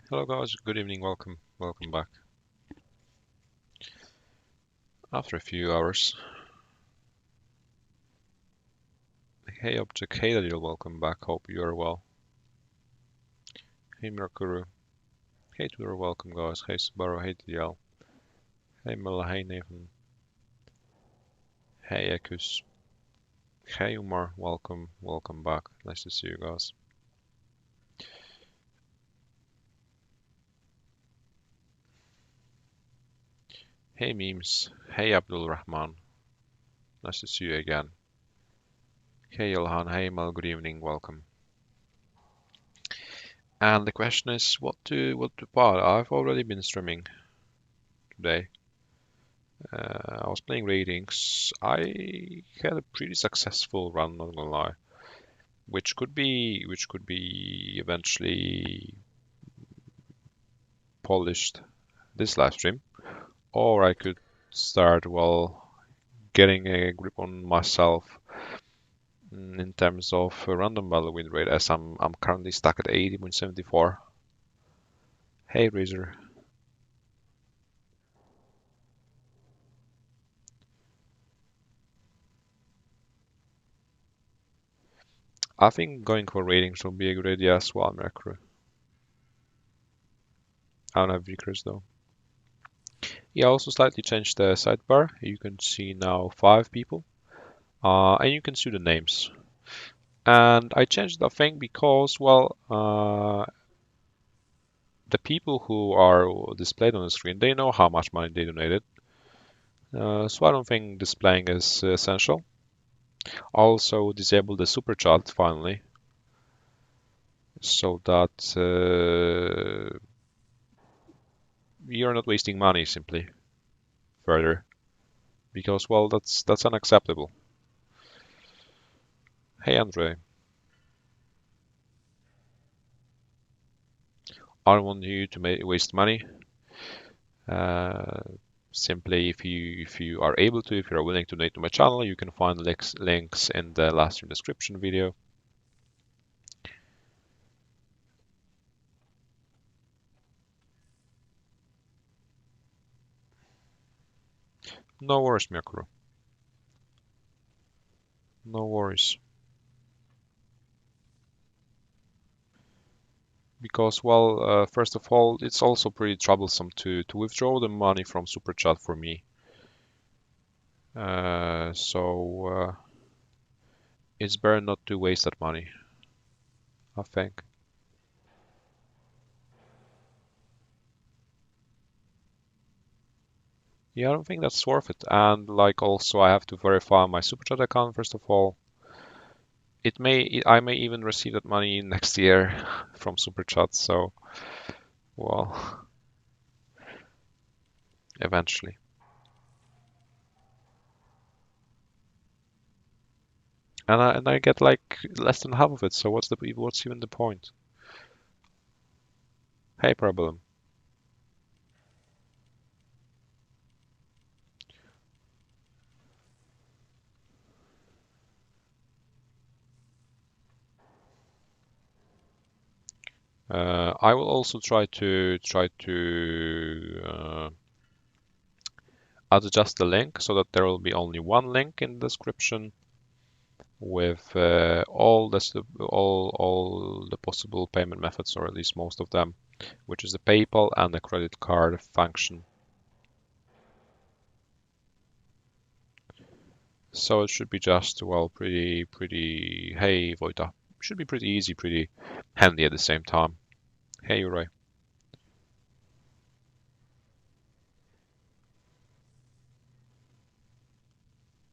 Hello guys, good evening, welcome back. After a few hours. Hey Object, hey Daniel, welcome back, hope you are well. Hey Merkuru, hey Twitter, welcome guys, hey Subaru, hey DL, hey Milla, hey Nathan, hey Ekus, hey Umar, welcome back, nice to see you guys. Hey Memes, hey Abdul Rahman, nice to see you again. Hey Ilhan, hey Mal, good evening, welcome. And the question is, what to buy? I've already been streaming today. I was playing ratings. I had a pretty successful run, not gonna lie, which could be eventually polished this live stream, or I could start getting a grip on myself in terms of random value win rate, as I'm currently stuck at 80.74. Hey Razor, I think going for ratings will be a good idea as well, Mercury. I don't have Vickers though. Yeah, I also slightly changed the sidebar. You can see now 5 people, and you can see the names. And I changed the thing because, the people who are displayed on the screen, they know how much money they donated. So I don't think displaying is essential. Also disable the super chat finally, so that you're not wasting money simply further, because that's unacceptable. Hey Andre, I don't want you to waste money. Uh, Simply, if you are able to, if you are willing to donate to my channel, you can find links in the last stream description video. No worries, Miyakuro. No worries. Because, first of all, it's also pretty troublesome to withdraw the money from Super Chat for me. So it's better not to waste that money, I think. Yeah, I don't think that's worth it. And like, also, I have to verify my Super Chat account first of all. I may even receive that money next year from Super Chat. So, well, eventually. And I get like less than half of it. So what's even the point? Hey, problem. I will also try to adjust the link so that there will be only one link in the description with all the possible payment methods, or at least most of them, which is the PayPal and the credit card function. So it should be just, pretty, hey, Vojta. Should be pretty easy, pretty handy at the same time. Hey, Uri.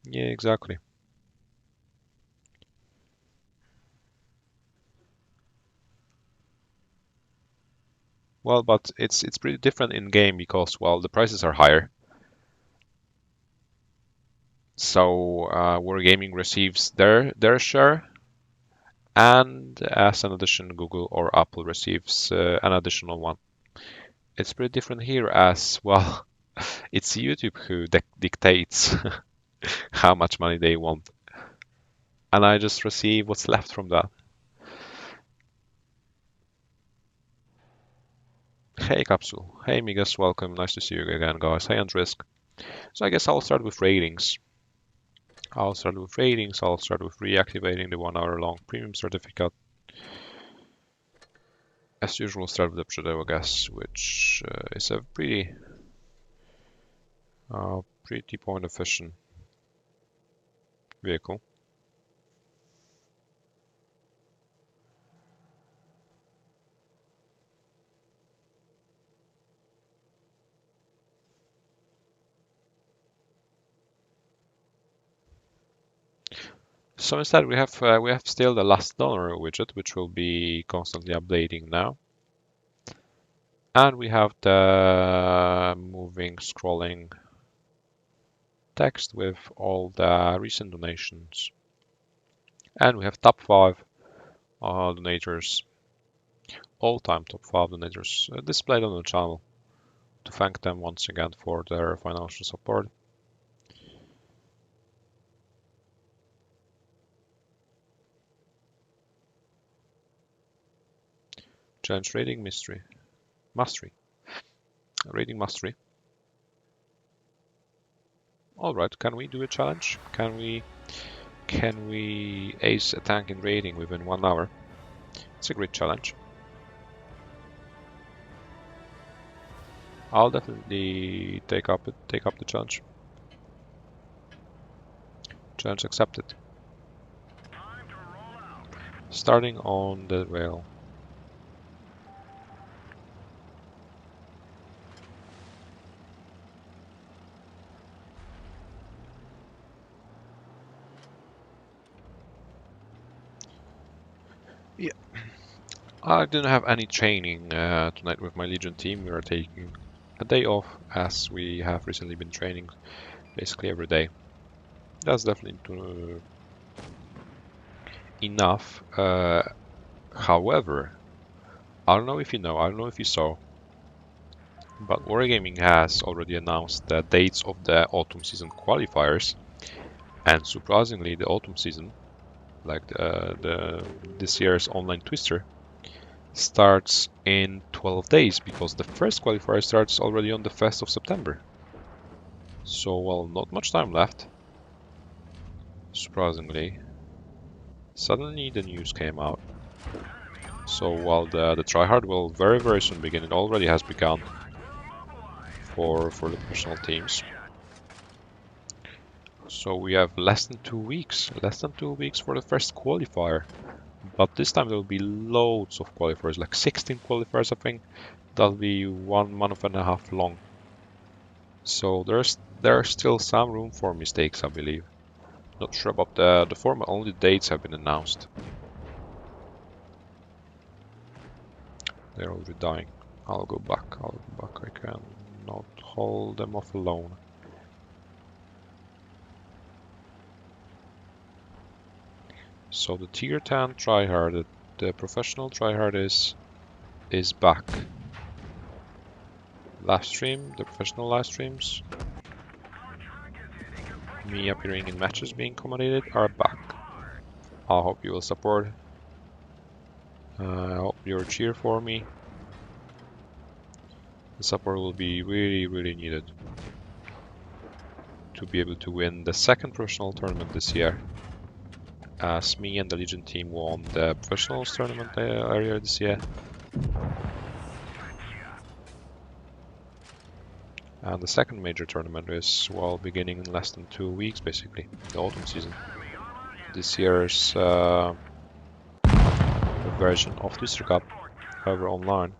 Yeah, exactly. Well, but it's pretty different in game because, the prices are higher. So Wargaming receives their share, and as an addition, Google or Apple receives an additional one. It's pretty different here, as well. It's YouTube who dictates how much money they want, and I just receive what's left from that. Hey Capsule. Hey Migas, welcome. Nice to see you again, guys. Hey Andrisk. So I guess I'll start with ratings. I'll start with reactivating the 1 hour long premium certificate. As usual, start with the Pseudo gas, which is a pretty point efficient vehicle. So instead, we have still the last dollar widget, which will be constantly updating now, and we have the moving, scrolling text with all the recent donations, and we have top 5 donators, all-time top 5 donators displayed on the channel to thank them once again for their financial support. Challenge rating mastery. Rating mastery. All right, can we do a challenge? Can we ace a tank in rating within 1 hour? It's a great challenge. I'll definitely take up the challenge. Challenge accepted. Starting on the rail. Yeah, I didn't have any training tonight with my Legion team. We are taking a day off as we have recently been training basically every day. That's definitely enough. However, I don't know if you know, I don't know if you saw, but Wargaming has already announced the dates of the autumn season qualifiers, and surprisingly, the autumn season, like this year's online Twister, starts in 12 days because the first qualifier starts already on the 1st of September. So, well, not much time left. Surprisingly, suddenly the news came out. So while the tryhard will very soon begin, it already has begun for the professional teams. So we have less than 2 weeks for the first qualifier. But this time there will be loads of qualifiers, like 16 qualifiers I think. That'll be 1.5 months long. So there's still some room for mistakes, I believe. Not sure about the format, only the dates have been announced. They're already dying. I'll go back. I cannot hold them off alone. So the tier 10 tryhard, the professional tryhard is back. Live stream, the professional live streams, me appearing in matches being commentated are back. I hope you will support. I hope you'll cheer for me. The support will be really needed to be able to win the second professional tournament this year, as me and the Legion team won the professionals tournament earlier this year. And the second major tournament is, well, beginning in less than 2 weeks, basically, the autumn season. This year's version of Twister Cup, however, online.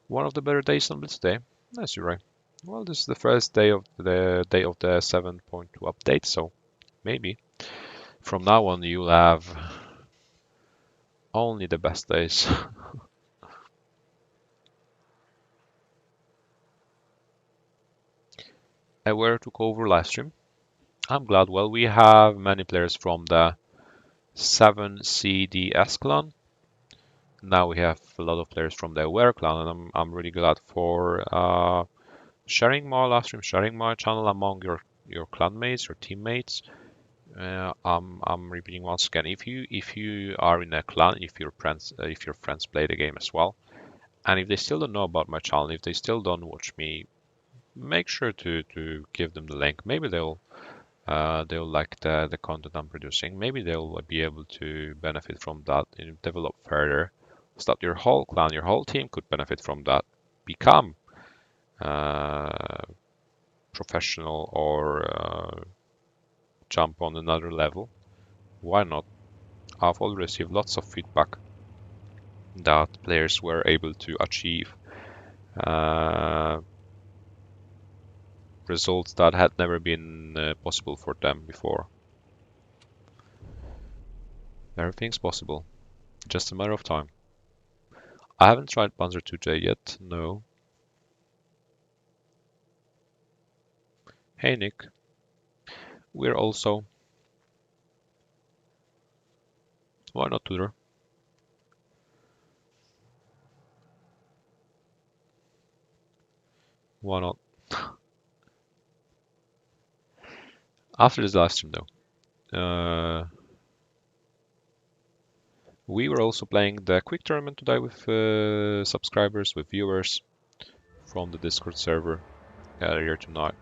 One of the better days on Blitz Day. That's right. Well, this is the first day of the 7.2 update, so maybe from now on you'll have only the best days. Aware took over livestream. I'm glad. Well, we have many players from the 7CDS clan. Now we have a lot of players from the Aware clan, and I'm really glad for sharing my live stream, sharing my channel among your clanmates, your teammates. I'm repeating once again. If you are in a clan, if your friends play the game as well, and if they still don't know about my channel, if they still don't watch me, make sure to give them the link. Maybe they'll like the content I'm producing. Maybe they'll be able to benefit from that and develop further, so that your whole clan, your whole team could benefit from that, become professional or jump on another level. Why not? I've already received lots of feedback that players were able to achieve results that had never been possible for them before. Everything's possible, just a matter of time. I haven't tried Panzer 2J yet, no. Hey Nick, we're also... Why not Tudor? Why not? After this live stream though, we were also playing the quick tournament today with subscribers, with viewers from the Discord server earlier tonight.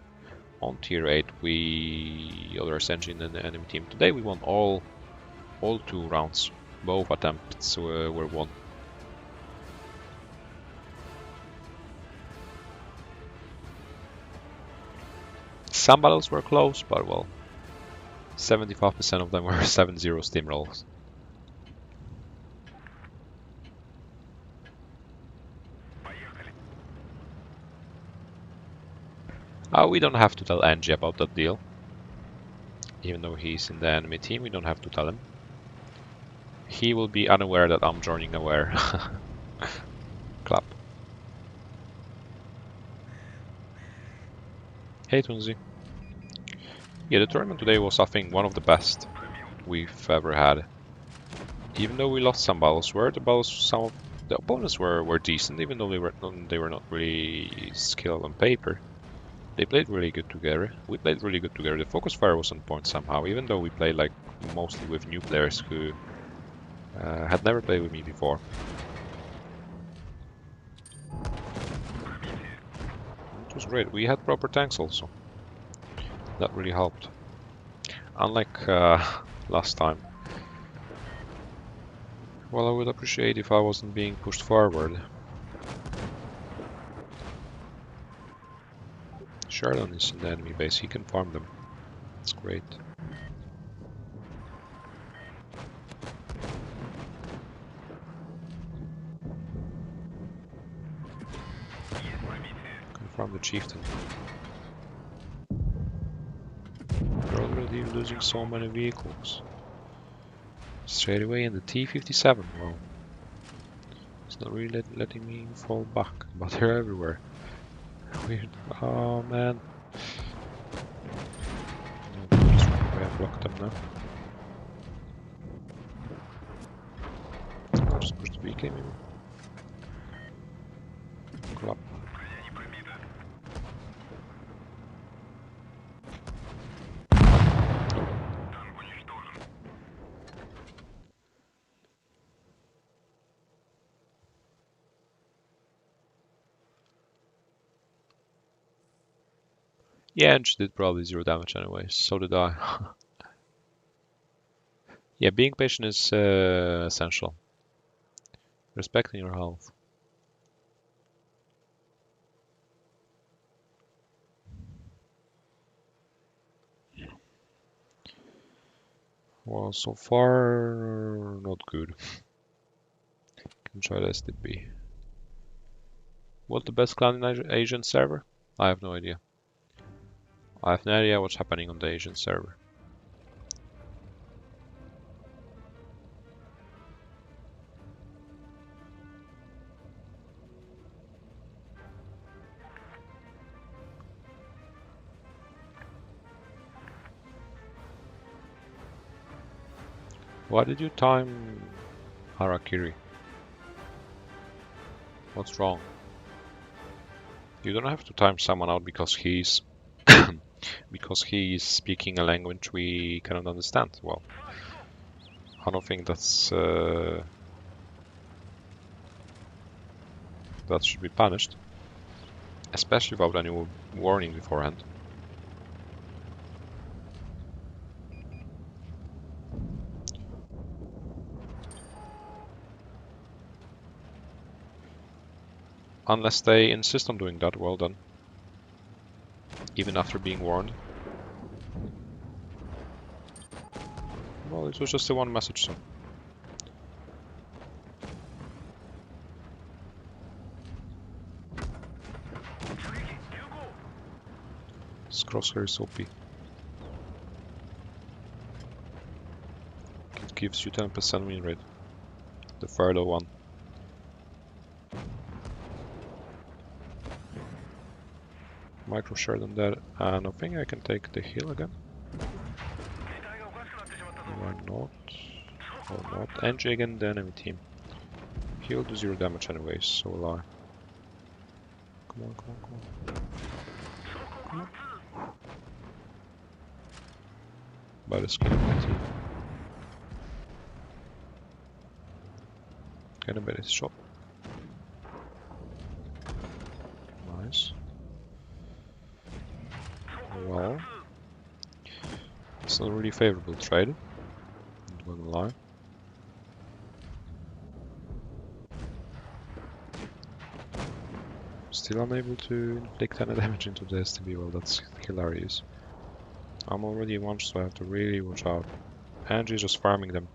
On tier 8, we other Senjin and the enemy team. Today we won all 2 rounds. Both attempts were won. Some battles were close, but well, 75% of them were 7-0 steamrolls. We don't have to tell Angie about that deal. Even though he's in the enemy team, we don't have to tell him. He will be unaware that I'm joining aware. Clap. Hey Tunzi. Yeah, the tournament today was, I think, one of the best we've ever had. Even though we lost some battles, some of the opponents were decent, even though they were not really skilled on paper. They played really good together. We played really good together. The focus fire was on point somehow, even though we played like mostly with new players who had never played with me before. It was great. We had proper tanks also. That really helped. Unlike last time. Well, I would appreciate if I wasn't being pushed forward. Sheridan is in the enemy base, he can farm them. That's great. Can farm the chieftain. We're already losing so many vehicles. Straight away in the T-57, wow. It's not really letting me fall back, but they're everywhere. Weird. Oh man. No, just run away, I blocked them now. I'll just push the BK maybe. Crap. Yeah, and she did probably 0 damage anyway, so did I. Yeah, being patient is essential. Respecting your health. Well, so far, not good. Can try the STP. What the best clan in Asian server? I have no idea. I have no idea what's happening on the Asian server. Why did you time Harakiri? What's wrong? You don't have to time someone out because he's because he's speaking a language we cannot understand. Well, I don't think that should be punished, especially without any warning beforehand. Unless they insist on doing that, well done. Even after being warned. Well, it was just the one message, so. This crosshair is OP. It gives you 10% win rate. The further one. Micro shard on that, and I think I can take the hill again. Why not? Or not. NG again, the enemy team. He'll do 0 damage anyways, so will I. Come on, come on, come on. Come on. By the skin of my team. Get a bit of shot. Nice. Well, it's not a really favorable trade, not gonna lie. Still unable to inflict any damage into the STB, well that's hilarious. I'm already one, so I have to really watch out. Angie is just farming them.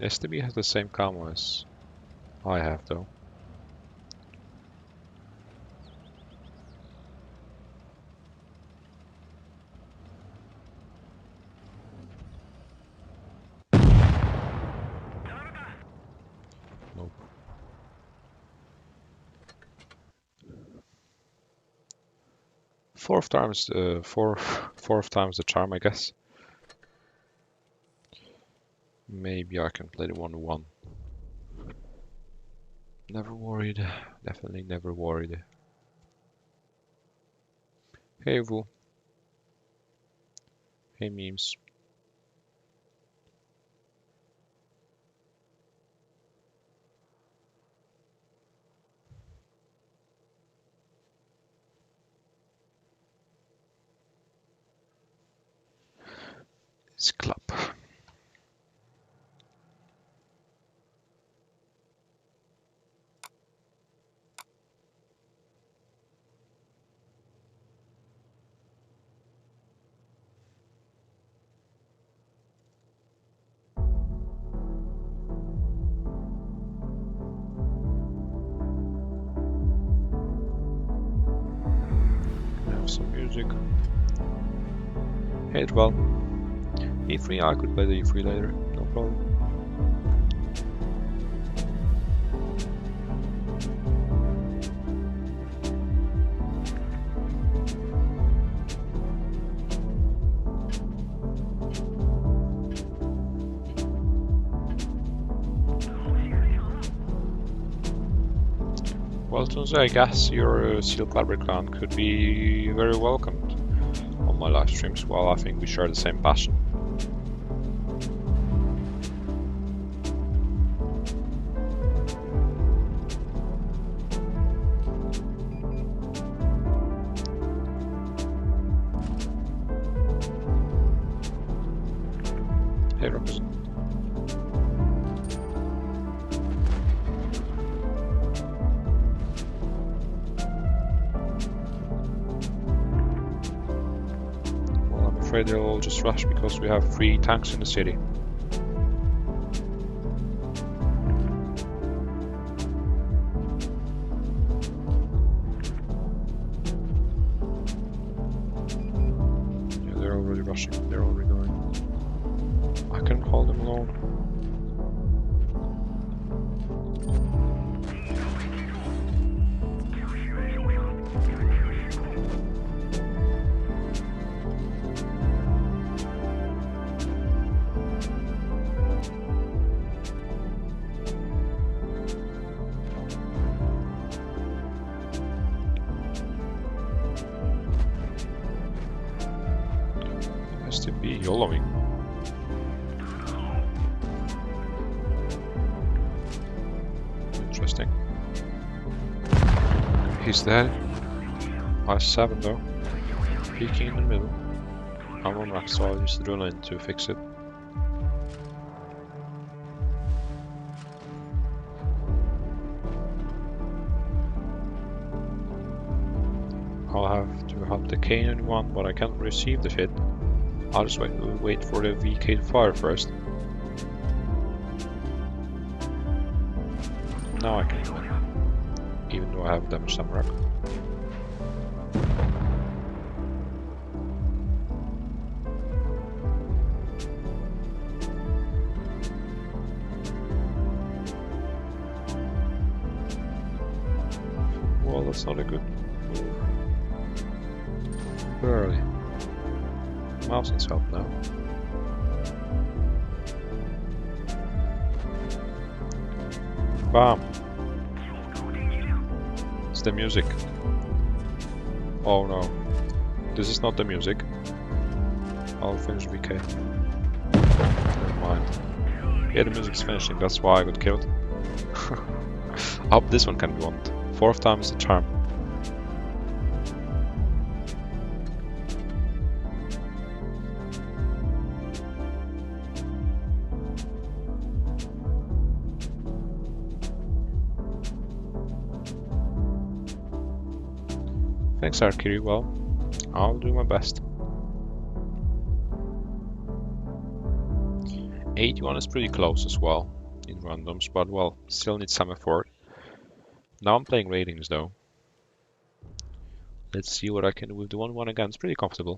STB has the same camo as I have though. Nope. Fourth time's the charm, I guess. Maybe I can play the 1-1. Never worried. Definitely never worried. Hey Vu. Hey memes. It's club. Some music. Hey, well, E3, I could play the E3 later, no problem. Well, Tunze, I guess your Seal Clubber clan could be very welcomed on my live streams. Well, I think we share the same passion. Hey, represent. I'm afraid they'll all just rush because we have 3 tanks in the city. Yeah, they're already rushing, they're already going. I can hold them alone. to be YOLOing. Interesting. He's dead. Nice 7 though. Peeking in the middle. I'm on max, so I'll use the adrenaline to fix it. I'll have to help the Canaan one, but I can't receive the shit. I'll just wait for the VK to fire first. Now I can win, even though I have damaged some rock. Well, that's not a good move. Barely. Mouse needs help now. Bam! It's the music. Oh no. This is not the music. I'll finish VK. Never mind. Yeah, the music's finishing, that's why I got killed. I hope this one can be won. 4th time is the charm. Thanks, Archery. Well, I'll do my best. 81 is pretty close as well in randoms, but well, still needs some effort. Now I'm playing ratings though. Let's see what I can do with the 1-1 again. It's pretty comfortable.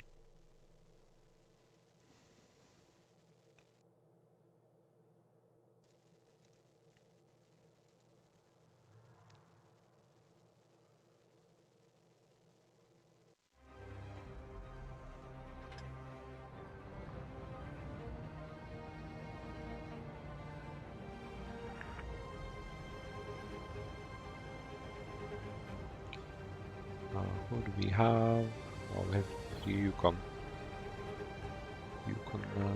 Who do we have? Oh, we have Yukon. Yukon now.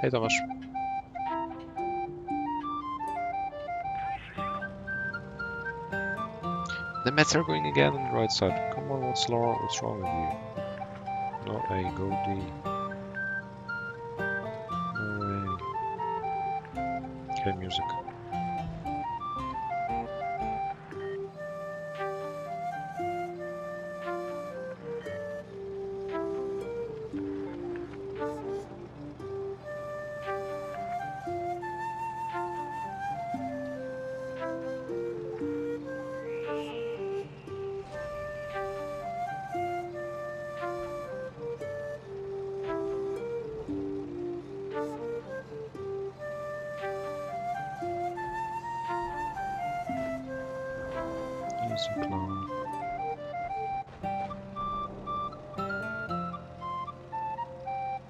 Hey Thomas. The Mets are going again on the right side. Come on, what's wrong with you? Not A, go D. No way. Okay, music. Music now.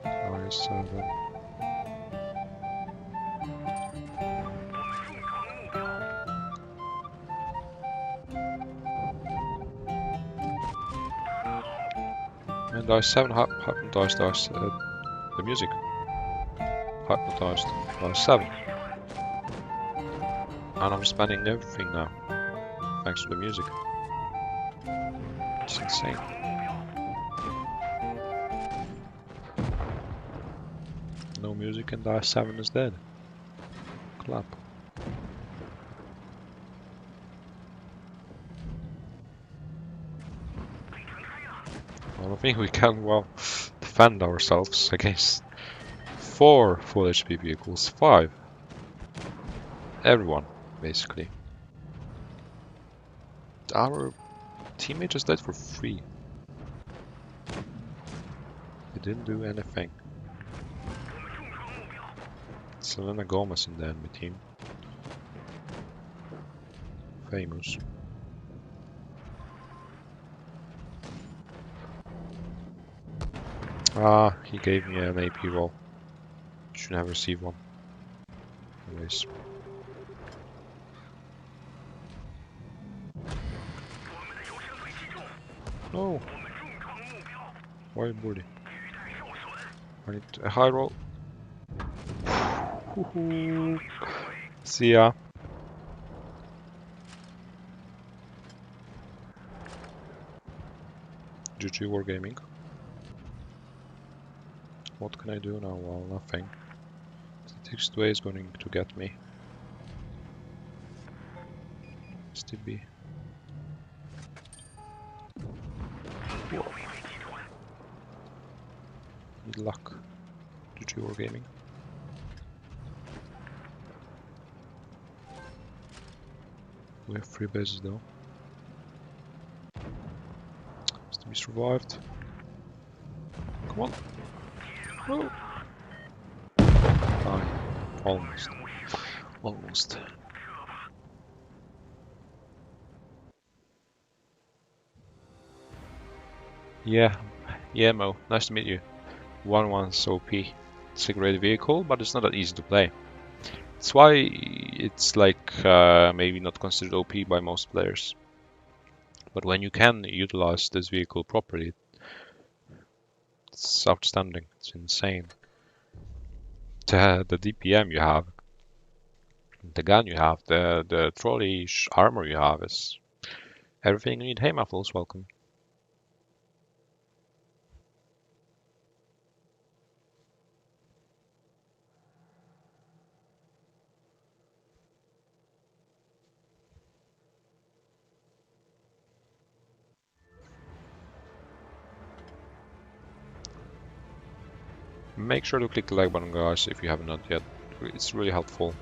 R7. And I7 hypnotized the music. Hypnotized I7. And I'm spending everything now. Thanks to the music. It's insane. No music and I7 is dead. Clap. I don't think we can, well, defend ourselves against 4 full HP vehicles. 5. Everyone, basically. Our teammate just died for free. He didn't do anything. Selena Gomez in the enemy team. Famous. Ah, he gave me an AP roll. Should have received one. Anyways. No! Why birdie? I need a high roll. See ya. GG Wargaming. What can I do now? Well, nothing. The next way is going to get me. STB. Whoa. Need luck. GG Wargaming. We have 3 bases though. STB survived. Come on. Oh. Aye. Almost. Almost. Yeah. Yeah, Mo. Nice to meet you. 1-1's OP. It's a great vehicle, but it's not that easy to play. That's why it's like maybe not considered OP by most players. But when you can utilize this vehicle properly, it's outstanding. It's insane. The DPM you have, the gun you have, the trolley armor you have is everything you need. Hey, Muffles, welcome. Make sure to click the like button, guys, if you have not yet. It's really helpful.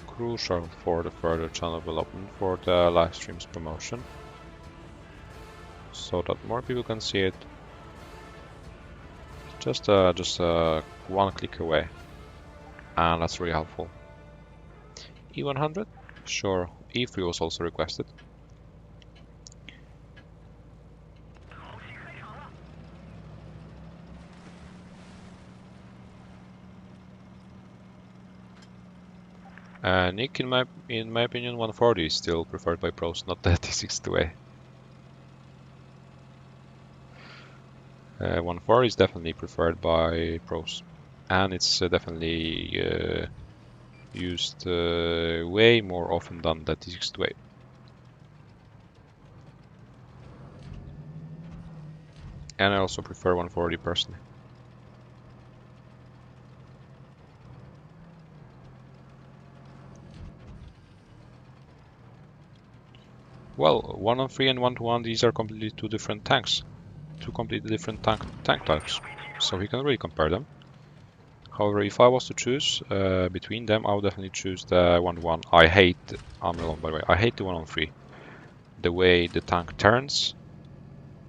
Crucial for the further channel development for the live streams promotion, so that more people can see it. Just one click away, and that's really helpful. E100? Sure. E3 was also requested. Nick, in my opinion, 140 is still preferred by pros, not the T62A. 140 is definitely preferred by pros, and it's definitely used way more often than the T62A. And I also prefer 140 personally. Well, 1-on-3 and 1-to-1, these are completely two different tanks. Two completely different tank types. So you can really compare them. However, if I was to choose between them, I would definitely choose the 1-to-1. I hate, I'm alone by the way, I hate the 1-on-3. The way the tank turns,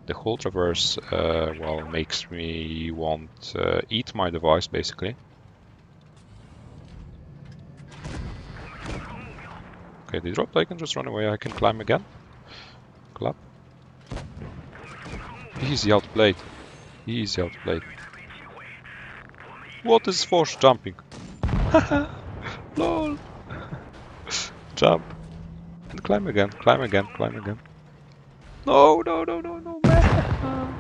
the whole traverse, well, makes me want eat my device, basically. Okay, they dropped, I can just run away, I can climb again. Clap. Easy outplayed. Easy outplayed. What is force jumping? LOL. Jump. And climb again, climb again, climb again. No, no, no, no, no, man.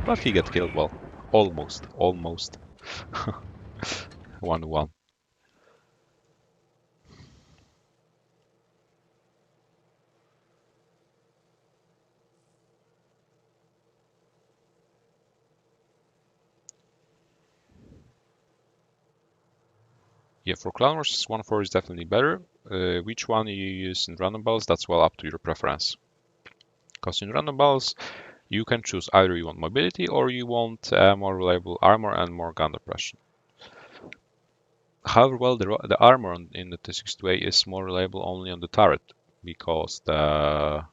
But he got killed, well, almost. 1-1. Yeah, for Clan Wars, 1-4 is definitely better. Which one you use in random battles, that's well up to your preference. Because in random battles, you can choose either you want mobility or you want more reliable armor and more gun depression. However, well, the armor in the T62A is more reliable only on the turret, because the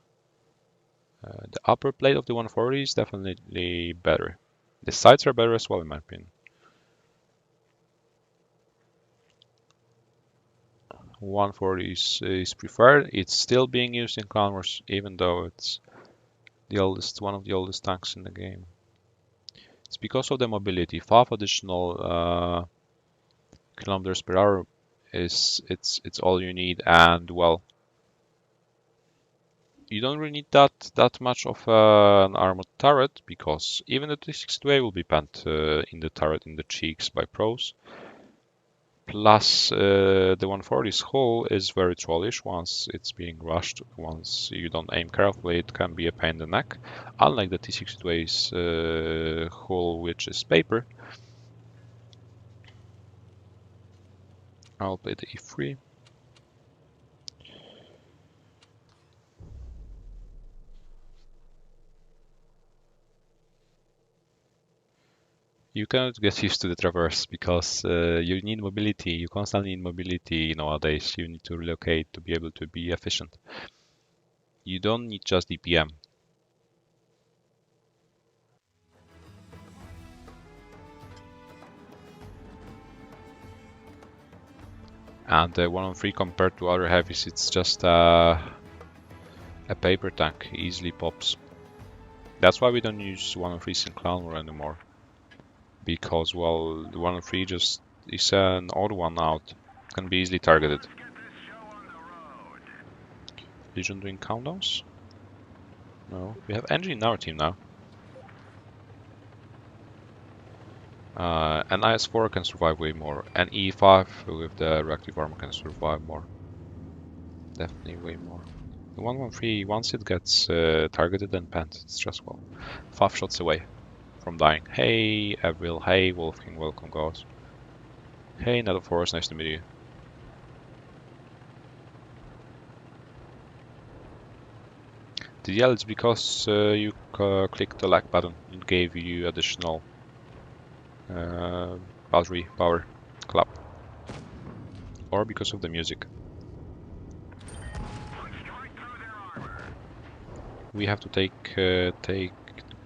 upper plate of the 140 is definitely better. The sides are better as well, in my opinion. 140 is preferred. It's still being used in Clan Wars, even though it's the oldest, one of the oldest tanks in the game. It's because of the mobility. 5 additional kilometers per hour it's all you need, and well, you don't really need that much of an armored turret, because even the 360 will be bent in the turret in the cheeks by pros. Plus, the 140's hull is very trollish once it's being rushed. Once you don't aim carefully, it can be a pain in the neck. Unlike the T-62A's hull, which is paper. I'll play the E3. You cannot get used to the traverse because you need mobility. You constantly need mobility nowadays. You need to relocate to be able to be efficient. You don't need just DPM. And the 103 compared to other heavies, it's just a paper tank. Easily pops. That's why we don't use 103s in Clown War anymore. Because, well, the 103 just is an odd one out. Can be easily targeted. Legion doing countdowns? No. We have Engie in our team now. An IS-4 can survive way more. An E5 with the reactive armor can survive more. Definitely way more. The 113, once it gets targeted and pent, it's just, well, 5 shots away from dying. Hey, Avril. Hey, Wolfgang. Welcome, guys. Hey, Nether Forest. Nice to meet you. The yell is because you clicked the like button. It gave you additional battery power clap. Or because of the music. We have to take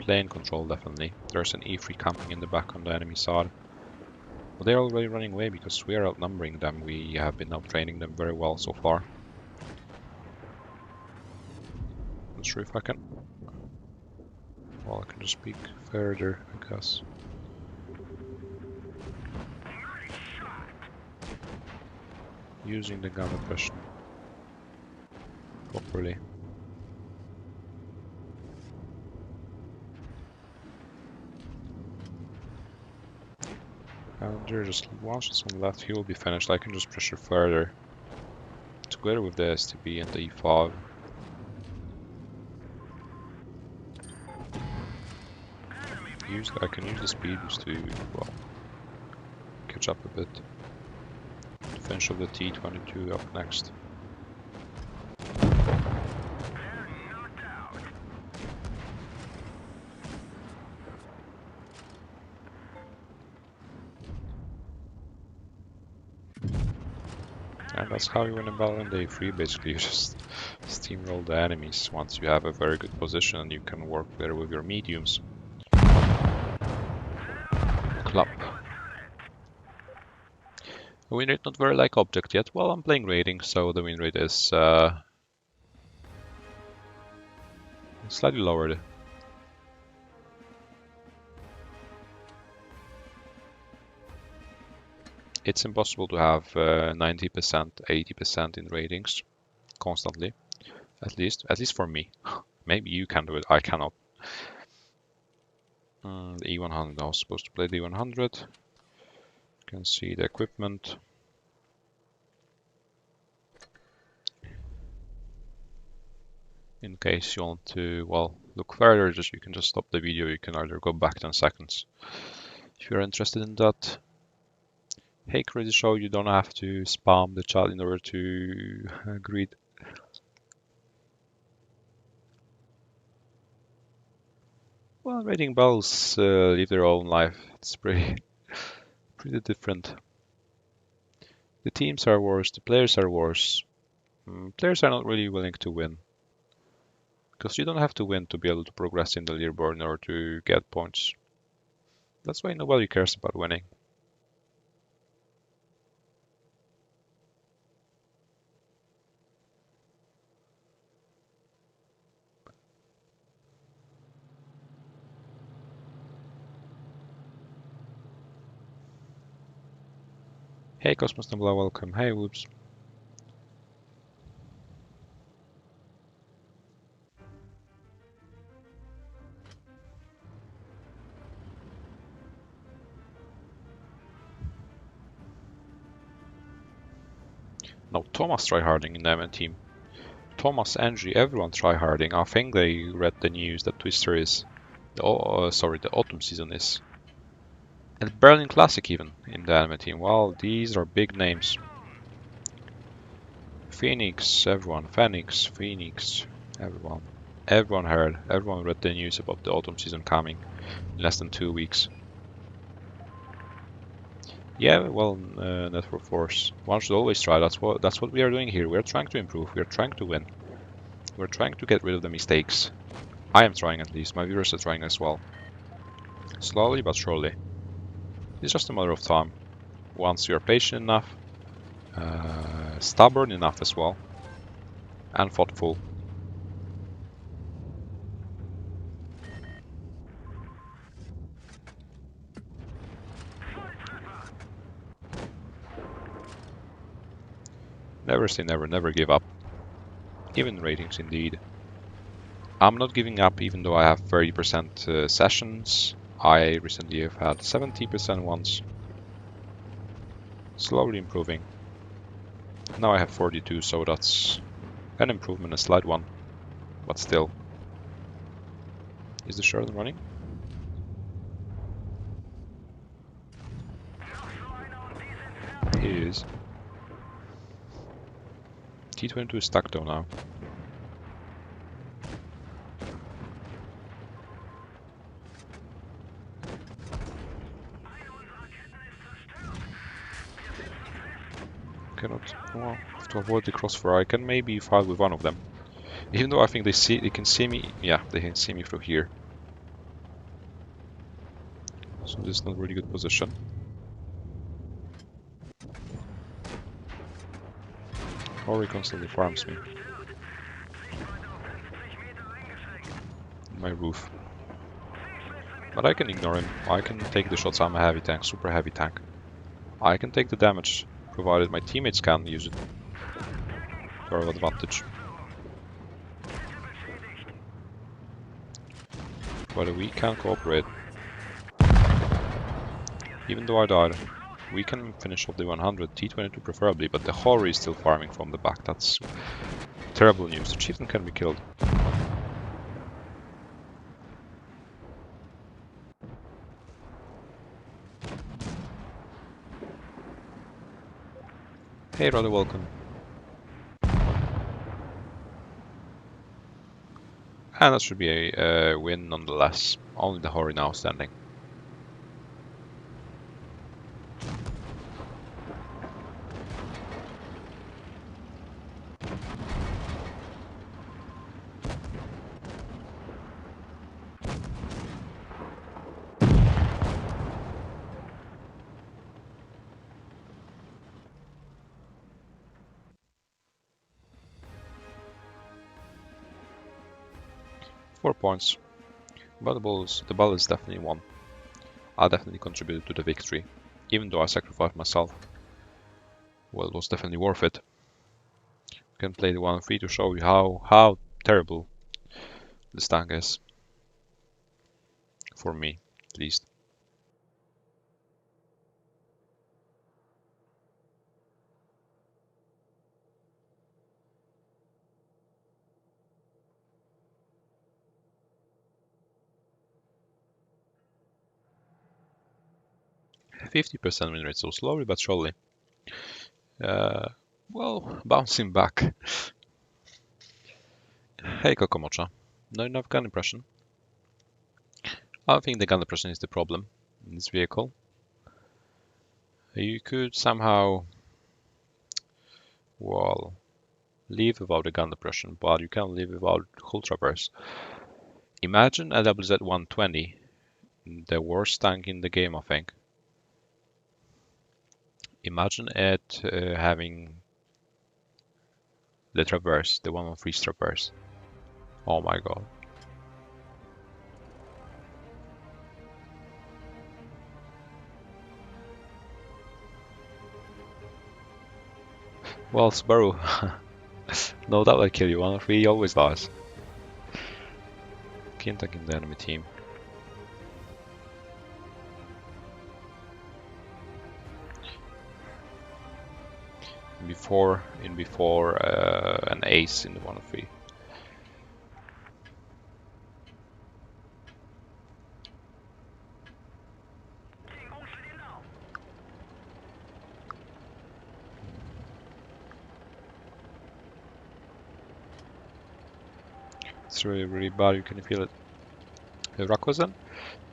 plane control, definitely. There's an E3 camping in the back on the enemy side. But they're already running away because we are outnumbering them. We have been outtraining them very well so far. Not sure if I can... Well, I can just speak further, I guess. Using the gun oppression properly. And there's just one shot on the left, he will be finished. I can just pressure further. Together with the STB and the E5. I can use the speed boost to, well, catch up a bit. To finish off the T-22 up next. And that's how you win a battle in day 3, basically. You just steamroll the enemies once you have a very good position and you can work better with your mediums. Club. The win rate not very like object yet. Well, I'm playing rating, so the win rate is slightly lowered. It's impossible to have 90%, 80% in ratings constantly. At least for me. Maybe you can do it, I cannot. The E100, I was supposed to play the E100. You can see the equipment. In case you want to, well, look further, you can just stop the video. You can either go back 10 seconds if you're interested in that. Hey, Crazy Show, you don't have to spam the chat in order to greet. Well, rating battles live their own life. It's pretty different. The teams are worse, the players are worse. Players are not really willing to win. Because you don't have to win to be able to progress in the leaderboard or to get points. That's why nobody cares about winning. Hey Cosmos Nebula, welcome. Hey Whoops. No, Thomas tryharding in the MN team. Thomas, Angie, everyone tryharding. I think they read the news that Twister is... the autumn season is. And Berlin Classic even in the anime team. Well, these are big names. Phoenix, everyone. Phoenix, everyone. Everyone heard. Everyone read the news about the autumn season coming in less than 2 weeks. Yeah, well, Network Force. One should always try. That's what we are doing here. We are trying to improve. We are trying to win. We're trying to get rid of the mistakes. I am trying at least. My viewers are trying as well. Slowly but surely. It's just a matter of time. Once you are patient enough, stubborn enough as well, and thoughtful. Never say never, never give up. Even ratings indeed. I'm not giving up even though I have 30% sessions. I recently have had 70% once. Slowly improving. Now I have 42, so that's an improvement, a slight one. But still. Is the Sheridan running? He is. T22 is stuck though now. Cannot. Well, have to avoid the crossfire. I can maybe fight with one of them. Even though I think they can see me. Yeah, they can see me through here. So this is not a really good position. Ori constantly farms me. My roof. But I can ignore him. I can take the shots. I'm a heavy tank, super heavy tank. I can take the damage, provided my teammates can use it to our advantage. But we can cooperate. Even though I died, we can finish off the 100, T22 preferably, but the Hori is still farming from the back. That's terrible news. The chieftain can be killed. Hey, rather welcome. And that should be a win nonetheless. Only the Hori now standing. Four points. But the ball is definitely won. I definitely contributed to the victory, even though I sacrificed myself. Well, it was definitely worth it. Can play the 1-3 to show you how terrible this tank is. For me, at least. %50 win rate, so slowly but surely. Well, bouncing back. Hey Kokomocha, not enough gun impression. I don't think the gun impression is the problem in this vehicle. You could somehow, well, live without the gun depression, but you can't live without hull traverse. Imagine a WZ-120, the worst tank in the game, I think. Imagine it having the traverse, the 113 traverse. Oh my god. Well, Subaru, no doubt I kill you. 1-3 always does. Kintak in the enemy team. Before an ace in the 1-3. It's really bad. You can feel it. Rakosen.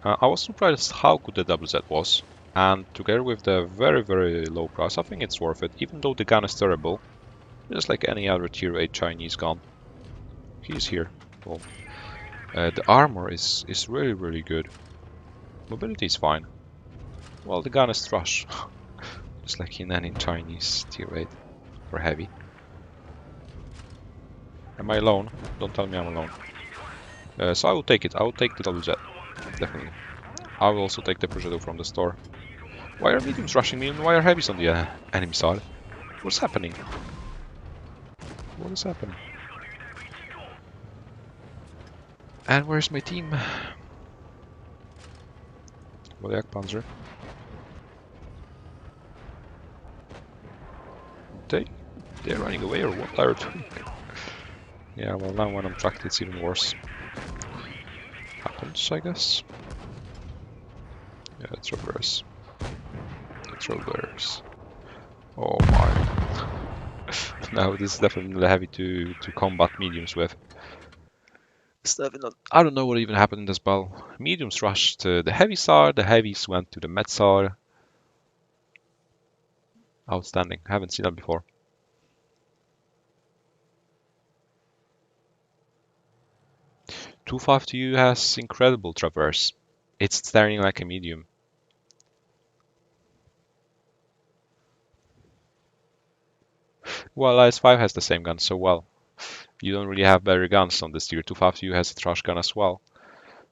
I was surprised how good the WZ was, and together with the very low price, I think it's worth it. Even though the gun is terrible, just like any other tier 8 Chinese gun. He's here. Well, the armor is really good. Mobility is fine. Well, the gun is trash, just like in any Chinese tier 8 or heavy. Am I alone? Don't tell me I'm alone. So I will take it. I will take the WZ, definitely. I will also take the prosciutto from the store. Why are mediums rushing me and why are heavies on the enemy side? What's happening? What is happening? And where's my team? Wodiak Panzer. They're running away or what are they doing? Yeah, well now when I'm tracked it's even worse. Happens, I guess. Yeah, it's reverse. It's reverse. Oh my. No, this is definitely heavy to combat mediums with. It's definitely not, I don't know what even happened in this battle. Mediums rushed to the heavy side, the heavies went to the med side. Outstanding. Haven't seen that before. Two 5-2 has incredible traverse. It's staring like a medium. Well, IS-5 has the same gun, so well. You don't really have better guns on this tier. 252 has a trash gun as well.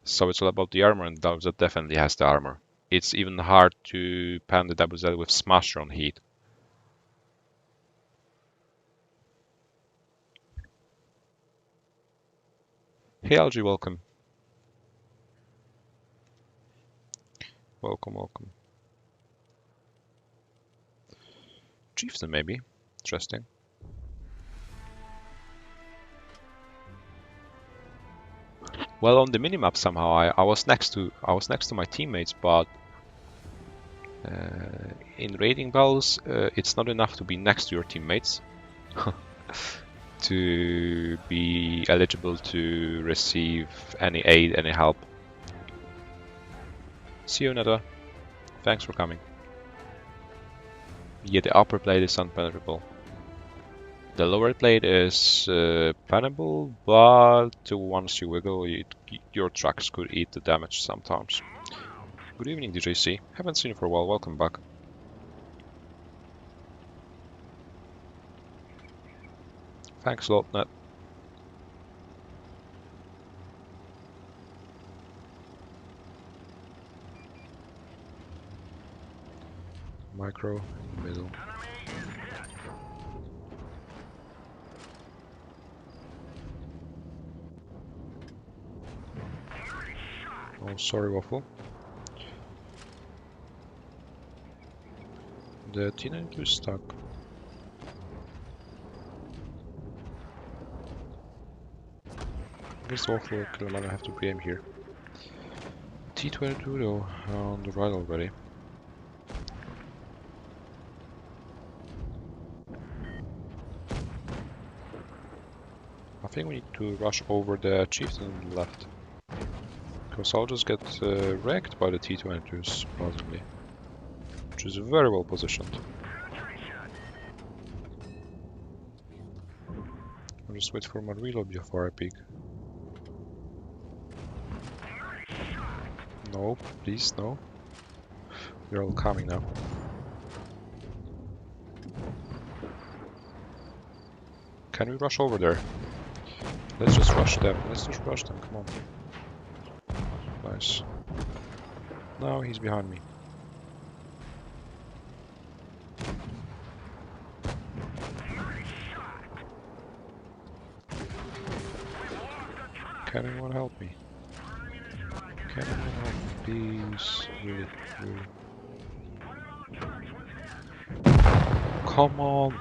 So it's all about the armor, and WZ definitely has the armor. It's even hard to pan the WZ with Smasher on heat. Hey LG, welcome. Welcome. Chieftain maybe. Interesting. Well, on the minimap somehow I was next to my teammates, but in raiding battles it's not enough to be next to your teammates to be eligible to receive any aid, any help. See you, Neda. Thanks for coming. Yeah, the upper plate is unpenetrable. The lower plate is penetrable, but once you wiggle, your tracks could eat the damage sometimes. Good evening, DJC. Haven't seen you for a while. Welcome back. Thanks a lot, Ned. Micro in the middle. Oh, sorry, Waffle. The T92 is stuck. I guess the Waffle will kill him. I don't have to pre-aim here. T22 though, on the right already. I think we need to rush over the chieftain on the left. Because I'll just get wrecked by the T22s, possibly. Which is very well positioned. I'll just wait for my reload before I peek. No, please, no. They're all coming now. Can we rush over there? Let's just rush them. Come on. Nice. No, he's behind me. Can anyone help me? Can anyone help me, please? Really, really. Come on!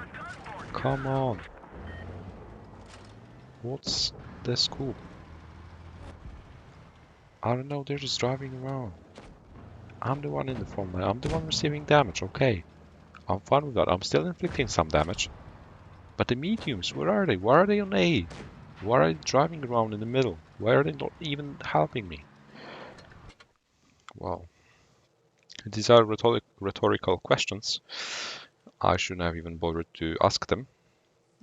Come on! What's the scoop? I don't know, they're just driving around. I'm the one in the front line. I'm the one receiving damage, okay. I'm fine with that. I'm still inflicting some damage. But the mediums, where are they? Why are they on A? Why are they driving around in the middle? Why are they not even helping me? Well, these are rhetorical questions. I shouldn't have even bothered to ask them.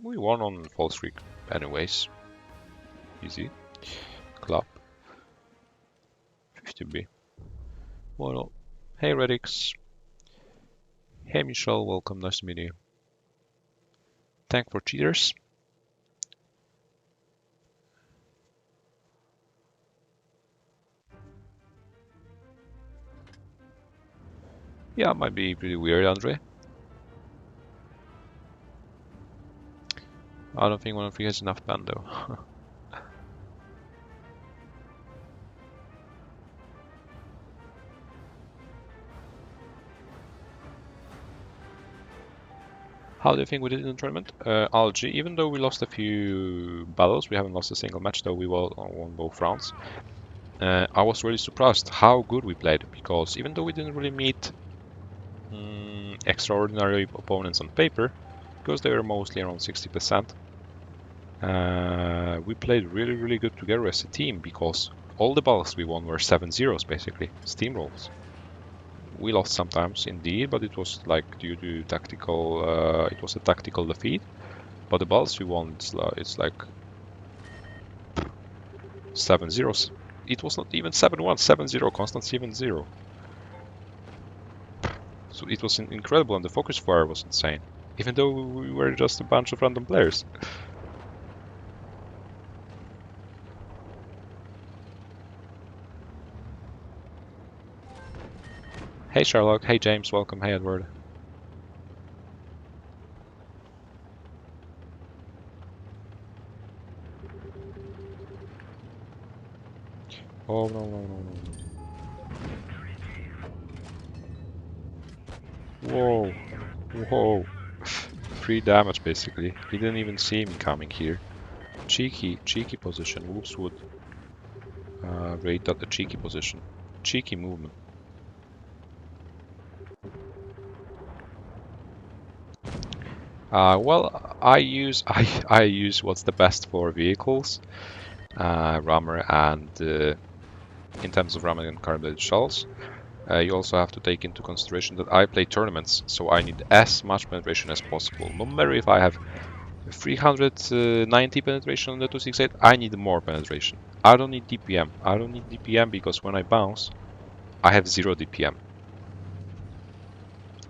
We won on false streak anyways. Easy. Club. 50B. Well, hey Redix. Hey Michelle, welcome, nice to meet you. Thank for cheaters. Yeah, it might be pretty weird, Andre. I don't think one of you has enough band though. How do you think we did in the tournament? Algae, even though we lost a few battles, we haven't lost a single match, though we won both rounds. I was really surprised how good we played, because even though we didn't really meet extraordinary opponents on paper, because they were mostly around 60%, we played really, really good together as a team, because all the battles we won were 7-0s, basically, steamrolls. We lost sometimes, indeed, but it was like due to tactical. It was a tactical defeat. But the battles we won, it's like 7-0s. It was not even 7-1, 7-0, constant 7-0. So it was incredible, and the focus fire was insane. Even though we were just a bunch of random players. Hey Sherlock, hey James, welcome, hey Edward. Oh no, no, no, no. Whoa, whoa. 3 damage basically. He didn't even see me coming here. Cheeky position. Wolves would rate that a cheeky position. Cheeky movement. Well, I use I use what's the best for vehicles, rammer, and in terms of rammer and carbon shells. You also have to take into consideration that I play tournaments, so I need as much penetration as possible. No matter if I have 390 penetration on the 268, I need more penetration. I don't need DPM. I don't need DPM because when I bounce, I have 0 DPM.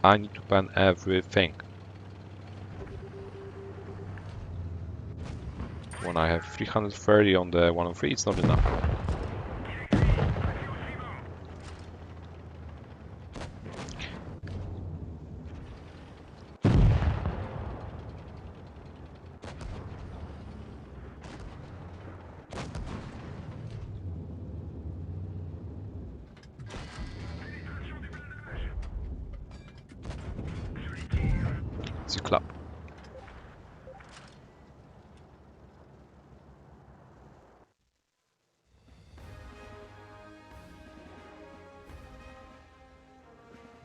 I need to pen everything. When I have 330 on the 103, it's not enough. It's a club.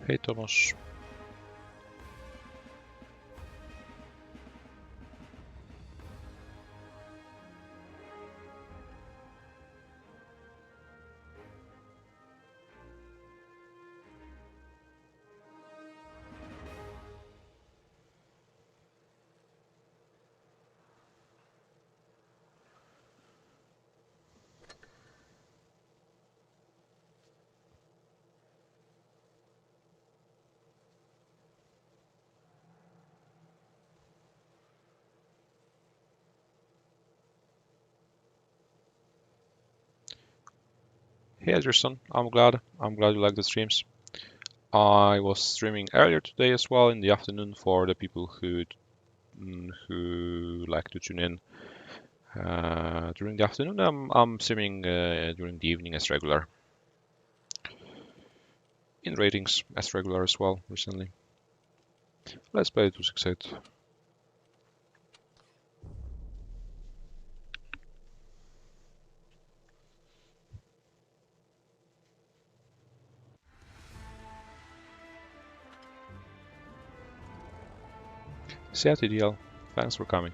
Hey Tomasz. Hey Ederson, I'm glad you like the streams. I was streaming earlier today as well in the afternoon for the people who like to tune in During the afternoon, I'm streaming during the evening as regular. In ratings as regular as well recently. Let's play 268. CITDL, thanks for coming.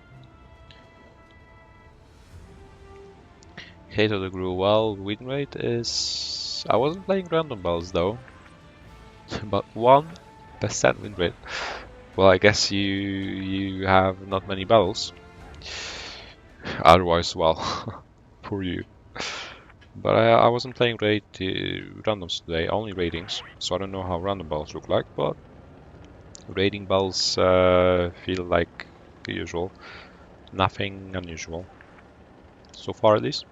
Hate of the Grew. Well, win rate is... I wasn't playing random balls though. But 1% win rate. Well, I guess you have not many battles. Otherwise, well, poor you. But I wasn't playing randoms today, only ratings. So I don't know how random battles look like, but rating battles feel like the usual. Nothing unusual. So far at least.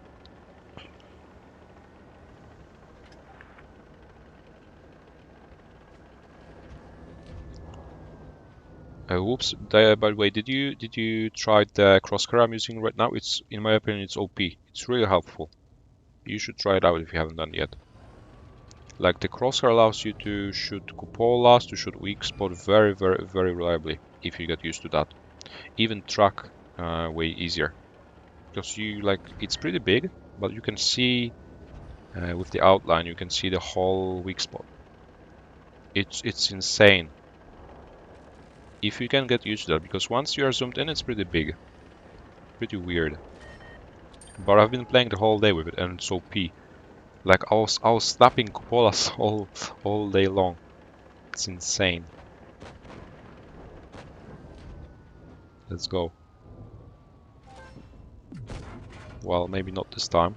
Whoops! By the way, did you try the crosshair I'm using right now? It's, in my opinion, it's OP. It's really helpful. You should try it out if you haven't done it yet. Like, the crosshair allows you to shoot cupolas, to shoot weak spot very, very, very reliably if you get used to that. Even track way easier, because you like it's pretty big, but you can see with the outline you can see the whole weak spot. It's insane. If you can get used to that, because once you are zoomed in, it's pretty big. Pretty weird. But I've been playing the whole day with it, and it's OP. Like, I was snapping cupolas all day long. It's insane. Let's go. Well, maybe not this time.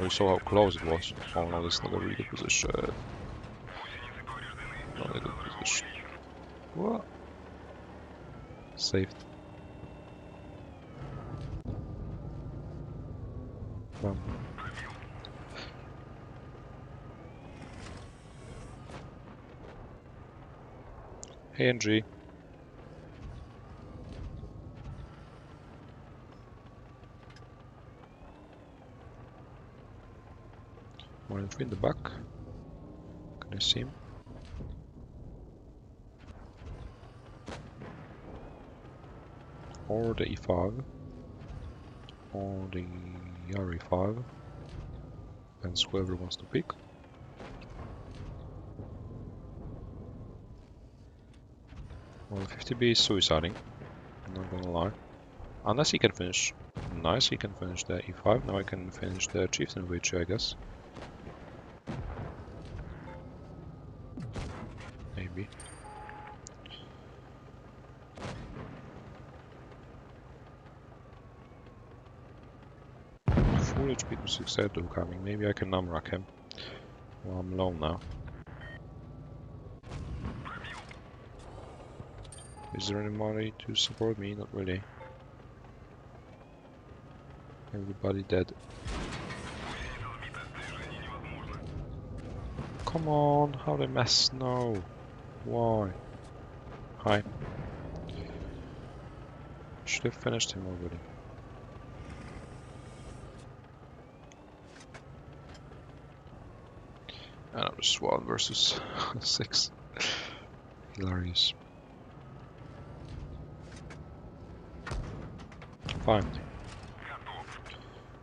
We saw how close it was. Oh no, that's not a really good position. Not a good position. What? Saved. Bam. Hey, NG. One in the back. Can I see him? Or the E5. Or the RE5. Depends whoever wants to pick. Well, 50B is suiciding. I'm not gonna lie. Unless he can finish. Nice, he can finish the E5. Now I can finish the Chieftain Witch, I guess. Maybe. Full HP to 6 coming. Maybe I can numrack him. Well, I'm low now. Is there anybody to support me? Not really. Everybody dead. Come on, how they mess? No. Why? Hi. Should have finished him already. Another Swan versus 6. Hilarious. Fine.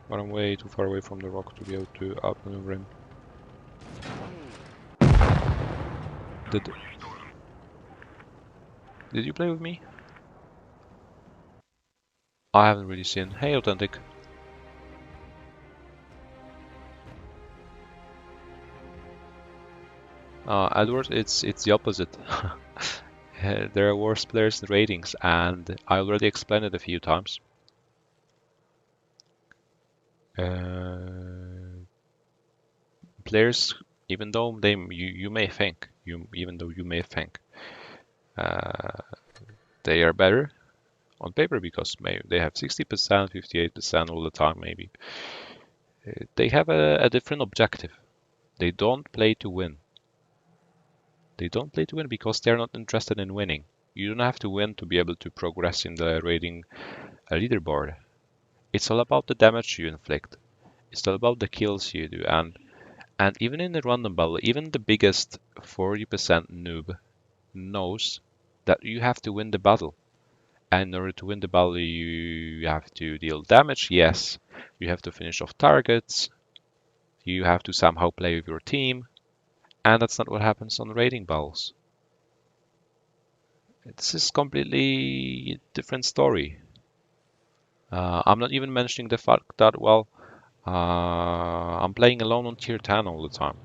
But I'm way too far away from the rock to be able to outmaneuver him. Did you play with me? I haven't really seen. Hey, Authentic. Edward, it's the opposite. There are worse players in ratings, and I already explained it a few times. Players, even though you may think they are better on paper because maybe they have 60%, 58% all the time, maybe. They have a different objective. They don't play to win. They don't play to win because they're not interested in winning. You don't have to win to be able to progress in the rating leaderboard. It's all about the damage you inflict. It's all about the kills you do. And even in the random battle, even the biggest 40% noob knows that you have to win the battle. And in order to win the battle, you have to deal damage, yes. You have to finish off targets. You have to somehow play with your team. And that's not what happens on raiding battles. This is completely different story. I'm not even mentioning the fact that, well, I'm playing alone on tier 10 all the time.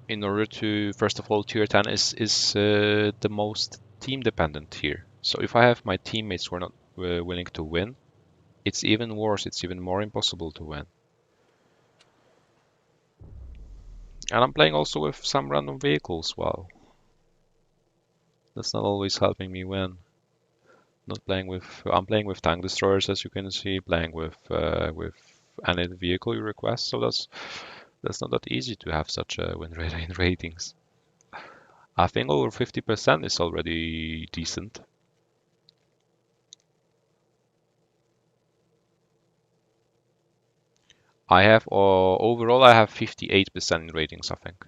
In order to, first of all, tier 10 is the most team dependent tier. So if I have my teammates who are not willing to win, it's even worse, it's even more impossible to win. And I'm playing also with some random vehicles, well, that's not always helping me win. Not playing with, I'm playing with tank destroyers, as you can see, playing with any vehicle you request, so that's not that easy to have such a win rate in ratings. I think over 50% is already decent. I have, overall, I have 58% in ratings, I think.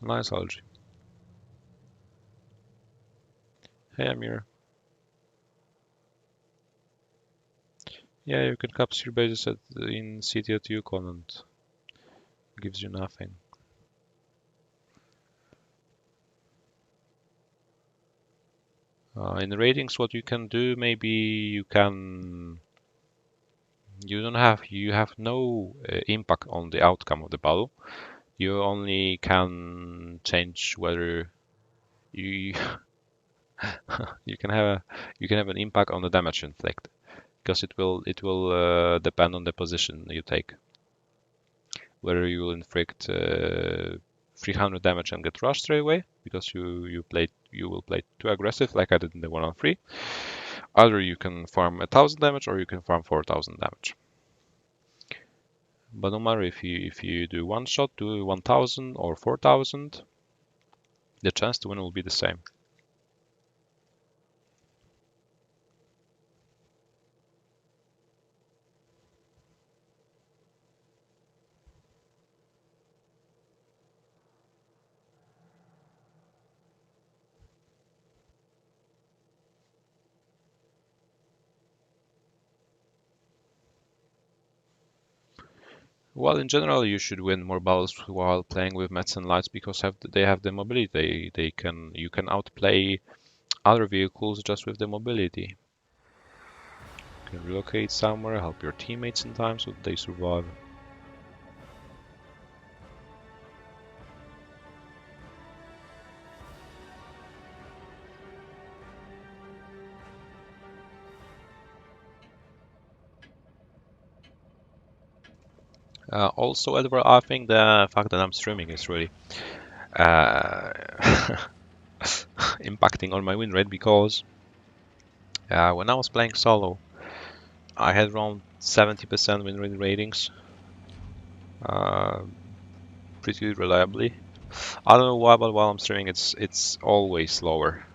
Nice, Algie. Hey, Amir. Yeah, you can capture bases in city at Yukon and gives you nothing. In ratings, what you can do, maybe you can, you have no impact on the outcome of the battle. You only can change whether you you can have an impact on the damage inflict, because it will depend on the position you take. Whether you will inflict 300 damage and get rushed straight away because you will play too aggressive like I did in the 1-on-3. Either you can farm 1000 damage or you can farm 4000 damage. But no matter if you do one shot, do 1000 or 4000, the chance to win will be the same. Well, in general, you should win more battles while playing with Mets and Lights because they have the mobility. You can outplay other vehicles just with the mobility. You can relocate somewhere, help your teammates in time so that they survive. Also, Edward, I think the fact that I'm streaming is really uh, impacting on my win rate because when I was playing solo, I had around 70% win rate ratings, uh, pretty reliably. I don't know why, but while I'm streaming, it's always lower.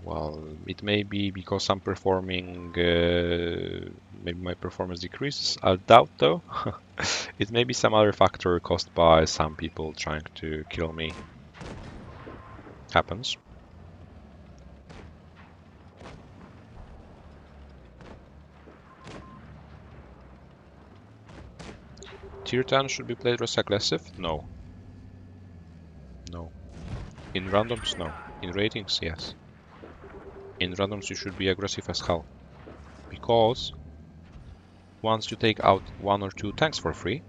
Well, it may be because I'm performing, maybe my performance decreases. I doubt though. It may be some other factor caused by some people trying to kill me. Happens. Tier 10 should be played less aggressive? No. No. In randoms, no. In ratings, yes. In randoms, you should be aggressive as hell. Because once you take out 1 or 2 tanks for free,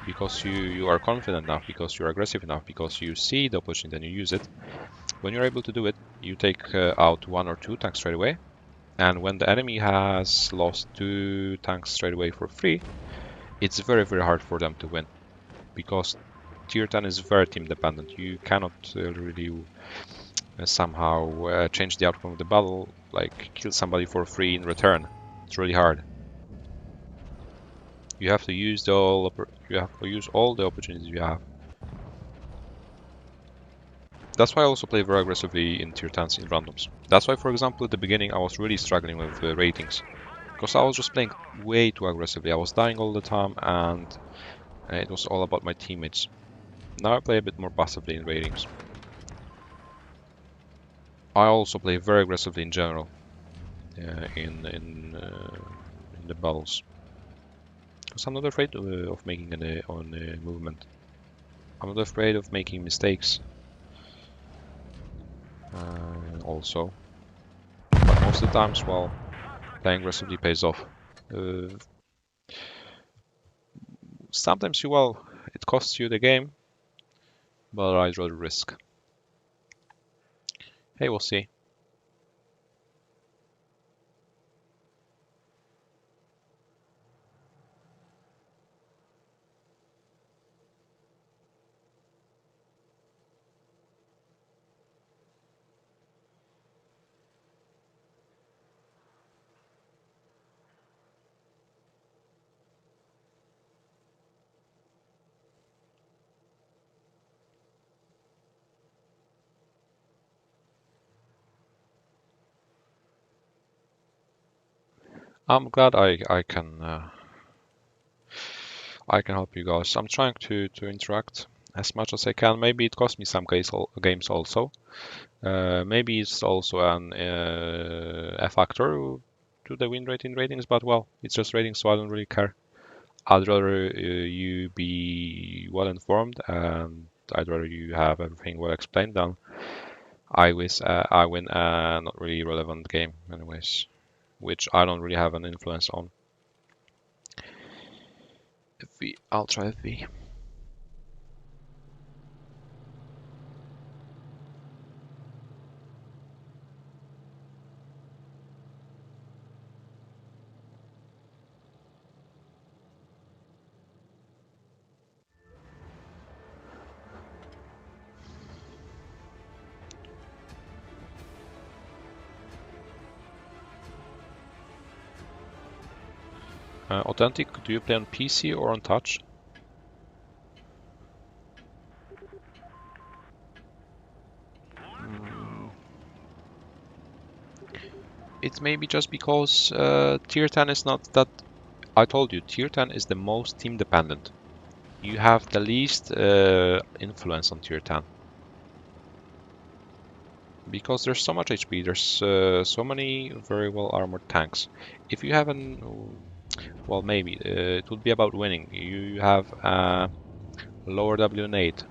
because you are confident enough, because you're aggressive enough, because you see the opportunity and you use it. When you're able to do it, you take out 1 or 2 tanks straight away. And when the enemy has lost 2 tanks straight away for free, it's very, very hard for them to win. Because tier 10 is very team dependent. You cannot really somehow change the outcome of the battle, like kill somebody for free in return. It's really hard. You have to use all the opportunities you have. That's why I also play very aggressively in tier 10s in randoms. That's why, for example, at the beginning I was really struggling with ratings, because I was just playing way too aggressively. I was dying all the time, and it was all about my teammates. Now I play a bit more passively in ratings. I also play very aggressively in general in the battles, because I'm not afraid of making a movement. I'm not afraid of making mistakes. Also, but most of the times, well, playing aggressively pays off. Sometimes it costs you the game, but I'd rather risk. Hey, we'll see. I'm glad I can help you guys. I'm trying to interact as much as I can. Maybe it cost me some games also. Maybe it's also a factor to the win rate in ratings, but well, it's just ratings, so I don't really care. I'd rather you be well informed, and I'd rather you have everything well explained than I win a not really relevant game anyways, which I don't really have an influence on. I'll try FV. Authentic, do you play on PC or on touch? It may be just because tier 10 is not that. I told you, tier 10 is the most team dependent. You have the least influence on tier 10. Because there's so much HP, there's so many very well armored tanks. If you have well, maybe it would be about winning. You have lower WN8.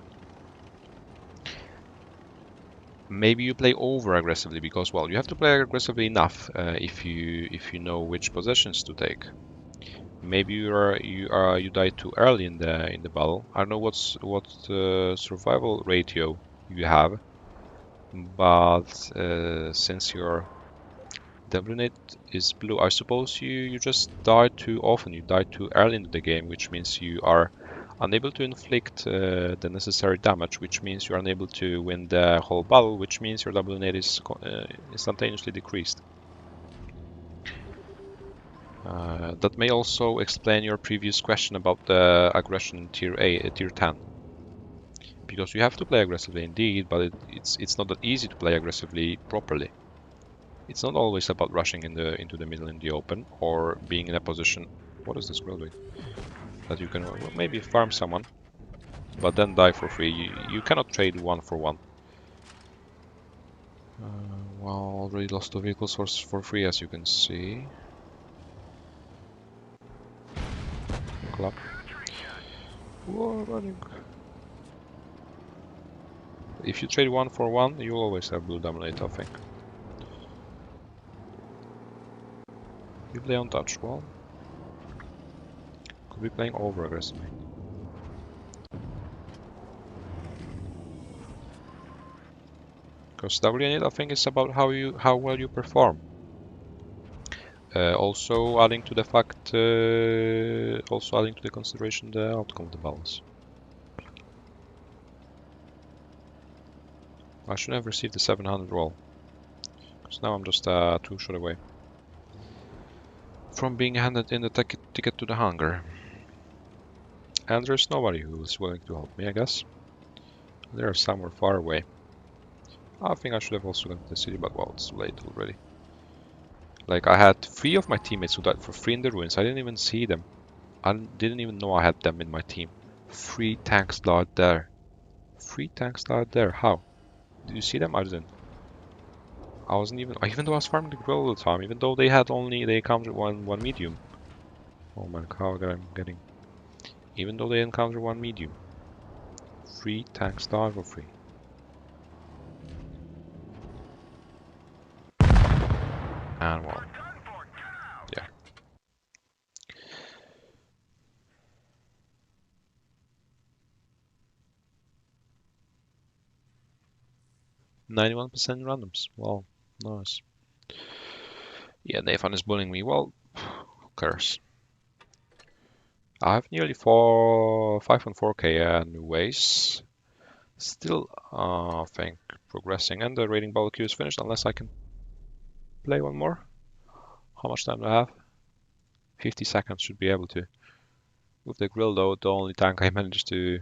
Maybe you play over aggressively because, well, you have to play aggressively enough if you know which positions to take. Maybe you die too early in the battle. I don't know what survival ratio you have, but since your WNet is blue, I suppose you just die too often. You die too early into the game, which means you are unable to inflict the necessary damage, which means you're unable to win the whole battle, which means your WNet is instantaneously decreased. That may also explain your previous question about the aggression tier 10. Because you have to play aggressively indeed, but it's not that easy to play aggressively properly. It's not always about rushing into the middle in the open or being in a position. What is this girl doing? That you can maybe farm someone, but then die for free. You cannot trade 1 for 1. Well, already lost 2 vehicles for free, as you can see. Club. Whoa, running. If you trade 1 for 1, you always have blue dominate, I think. You play on touch, well, could be playing over aggressively. Because WNIT, I think, is about how well you perform. Also adding to the fact, also adding to the consideration the outcome of the balance. I should have received the 700 roll, because now I'm just 2 shot away from being handed in the ticket to the hangar. And there's nobody who is willing to help me, I guess. They're somewhere far away. I think I should have also gone to the city, but well, it's too late already. Like, I had 3 of my teammates who died for free in the ruins. I didn't even see them. I didn't even know I had them in my team. 3 tanks died there. 3 tanks died there. How? Did you see them? I didn't. I wasn't even though I was farming the grill all the time, even though they encountered one medium. Oh my god, I'm getting. Even though they encountered 1 medium. 3 tanks died for free. And well, yeah. 91% randoms. Well, nice. Yeah, Nathan is bullying me. Well, who cares? I have nearly 5.4k new ways. Still, I think, progressing, and the raiding ball queue is finished unless I can play one more. How much time do I have? 50 seconds should be able to. With the grill though, the only tank I managed to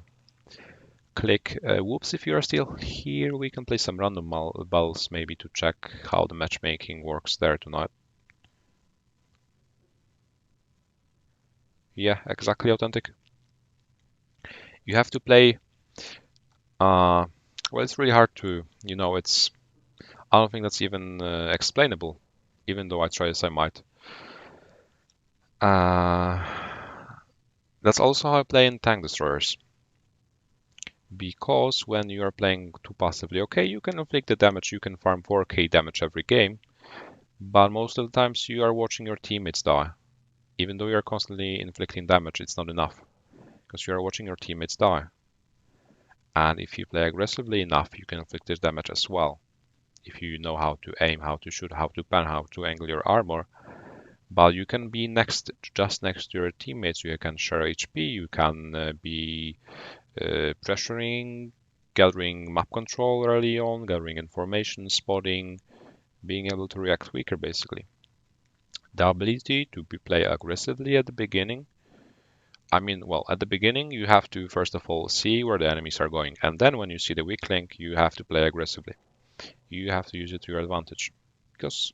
click. Whoops, if you are still here, we can play some random balls maybe to check how the matchmaking works there tonight. Yeah, exactly authentic. You have to play. Well, it's really hard to, it's. I don't think that's even explainable, even though I try as I might. That's also how I play in tank destroyers. Because when you are playing too passively, okay, you can inflict the damage, you can farm 4k damage every game, but most of the times you are watching your teammates die. Even though you are constantly inflicting damage, it's not enough, because you are watching your teammates die. And if you play aggressively enough, you can inflict this damage as well. If you know how to aim, how to shoot, how to pan, how to angle your armor. But you can be just next to your teammates, you can share HP, you can be pressuring, gathering map control early on, gathering information, spotting, being able to react quicker basically. The ability to play aggressively at the beginning. I mean, well, at the beginning you have to first of all see where the enemies are going, and then when you see the weak link, you have to play aggressively. You have to use it to your advantage, because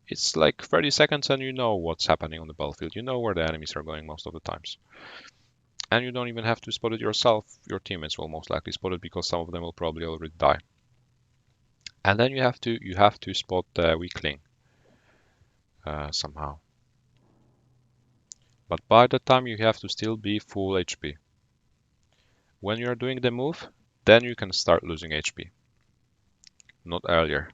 it's like 30 seconds and you know what's happening on the battlefield. You know where the enemies are going most of the times. And you don't even have to spot it yourself. Your teammates will most likely spot it because some of them will probably already die. And then you have to spot the weak link somehow. But by the time you have to still be full HP. When you are doing the move, then you can start losing HP. Not earlier.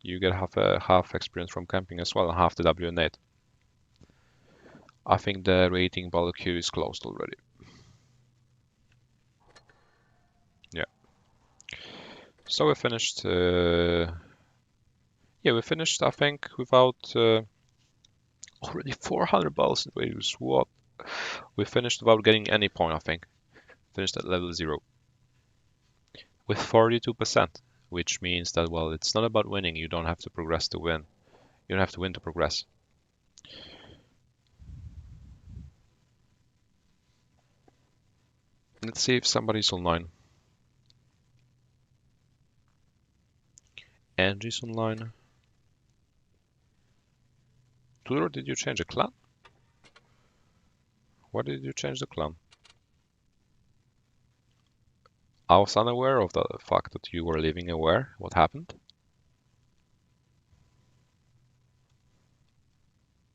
You get half experience from camping as well, and half the WN8. I think the rating ball queue is closed already. Yeah. So we finished. Yeah, we finished. I think without already 400 balls in radius. What? We finished without getting any point. I think finished at level 0 with 42%, which means that well, it's not about winning. You don't have to progress to win. You don't have to win to progress. Let's see if somebody's online. Angie's online. Tudor, did you change a clan? Why did you change the clan? I was unaware of the fact that you were living aware. What happened?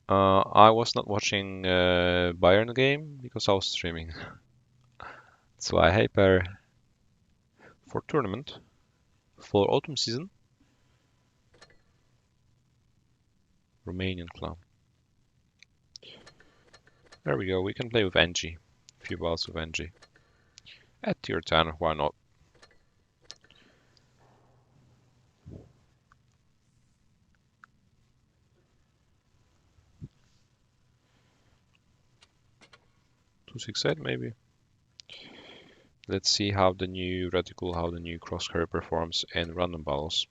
I was not watching Bayern game because I was streaming. So I hyper for tournament for autumn season. Romanian clan. There we go. We can play with NG. A few balls with NG. At tier 10, why not? 268 maybe. Let's see how the new reticle, how the new crosshair performs in random battles.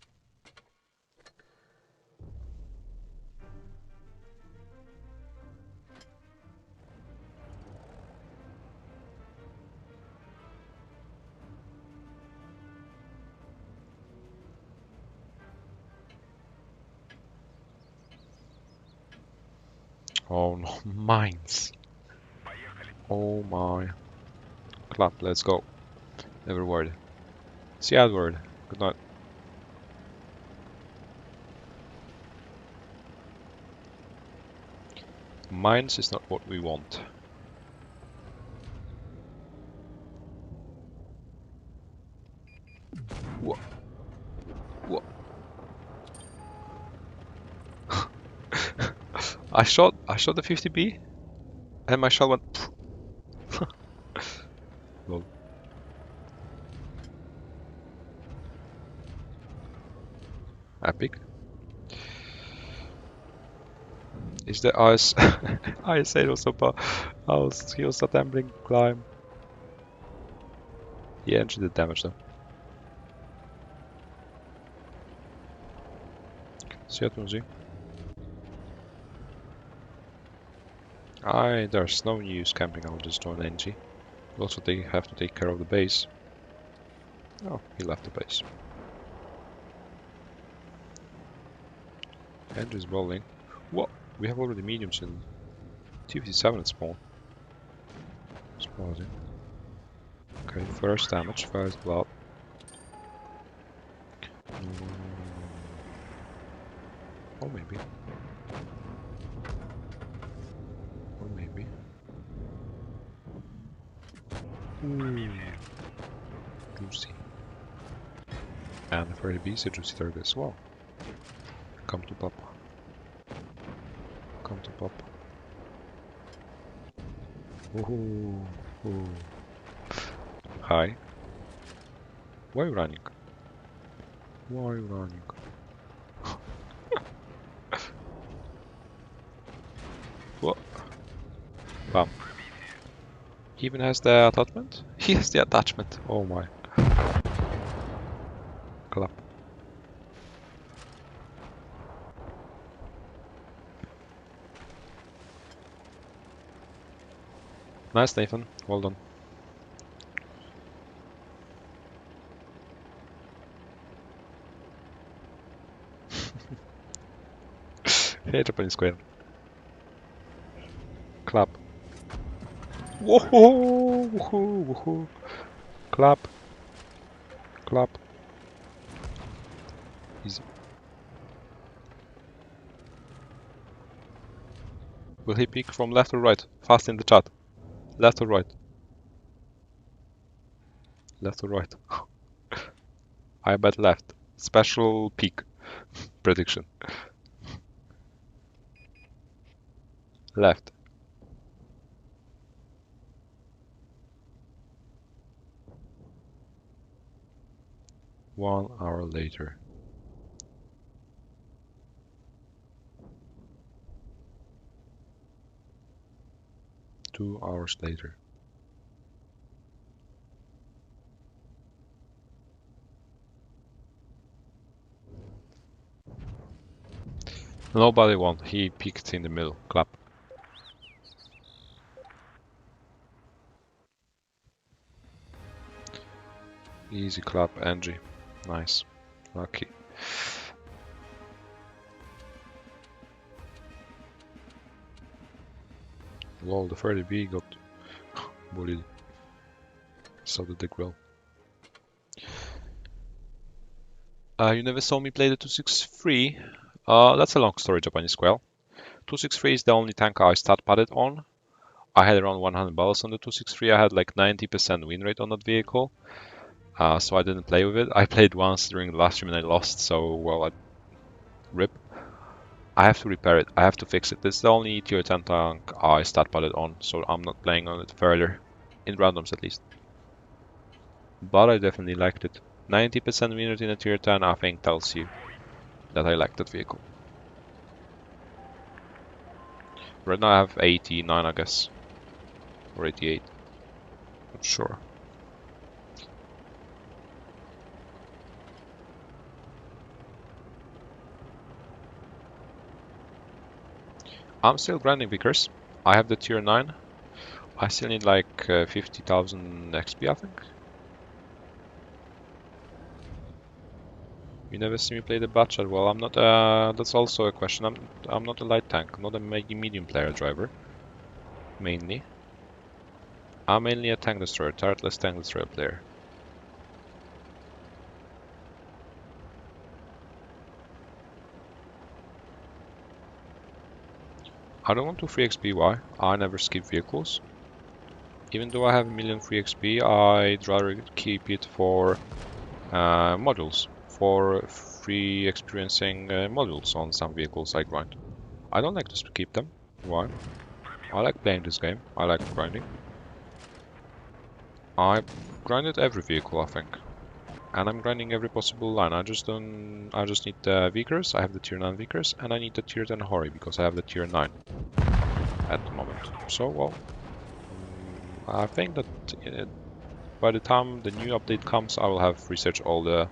Oh no, mines. Oh my. Clap, let's go. Every word. See you, Edward. Good night. Mines is not what we want. Whoa. Whoa. I shot the 50B and my shot went. Lol. Epic. Is the ice ice also he was attempting climb. He actually did damage though. See you, Tunzi. There's no use camping, I'll just join NG. Also, they have to take care of the base. Oh, he left the base. Andrew's bowling. What? We have already mediums in T57 at spawn. Spawning. Okay, first damage, first blood. Or maybe. Or maybe. Ooh. Juicy. And for the B is a juicy target as well. Come to Papa. Come to Papa. Ooh. Ooh. Hi. Why are you running? Why are you running? What? Bam. He even has the attachment? He has the attachment. Oh my. Clap. Nice, Nathan. Well done. Hey, Japanese square. Clap. Woohoo! Woohoo! Woohoo! Clap. Clap. Easy. Will he pick from left or right? Fast in the chat. Left or right? Left or right? I bet left. Special peak prediction. Left. One hour later. Two hours later. Nobody won. He peaked in the middle. Clap. Easy clap, Angie. Nice. Lucky. Lol, the 30B got bullied. So did the grill. You never saw me play the 263. That's a long story, Japanese Squall. 263 is the only tank I stat padded on. I had around 100 balls on the 263. I had like 90% win rate on that vehicle. So I didn't play with it. I played once during the last stream and I lost, so well, I rip. I have to repair it. I have to fix it. This is the only tier 10 tank I stat padded on, so I'm not playing on it further. In randoms at least. But I definitely liked it. 90% win rate in a tier 10 I think tells you that I like that vehicle. Right now I have 89 I guess. or 88. Not sure. I'm still grinding Vickers. I have the tier 9. I still need like 50,000 XP, I think. You never see me play the bot chat. Well, I'm not. That's also a question. I'm not a light tank. I'm not a medium player driver. Mainly. I'm mainly a tank destroyer, turretless tank destroyer player. I don't want to free XP. Why? I never skip vehicles. Even though I have a million free XP, I'd rather keep it for modules. For free experiencing modules on some vehicles I grind. I don't like to keep them. Why? I like playing this game. I like grinding. I grinded every vehicle, I think. And I'm grinding every possible line. I just need the Vickers. I have the tier 9 Vickers, and I need the tier 10 Hori because I have the tier 9 at the moment. So, well, I think that by the time the new update comes, I will have researched all the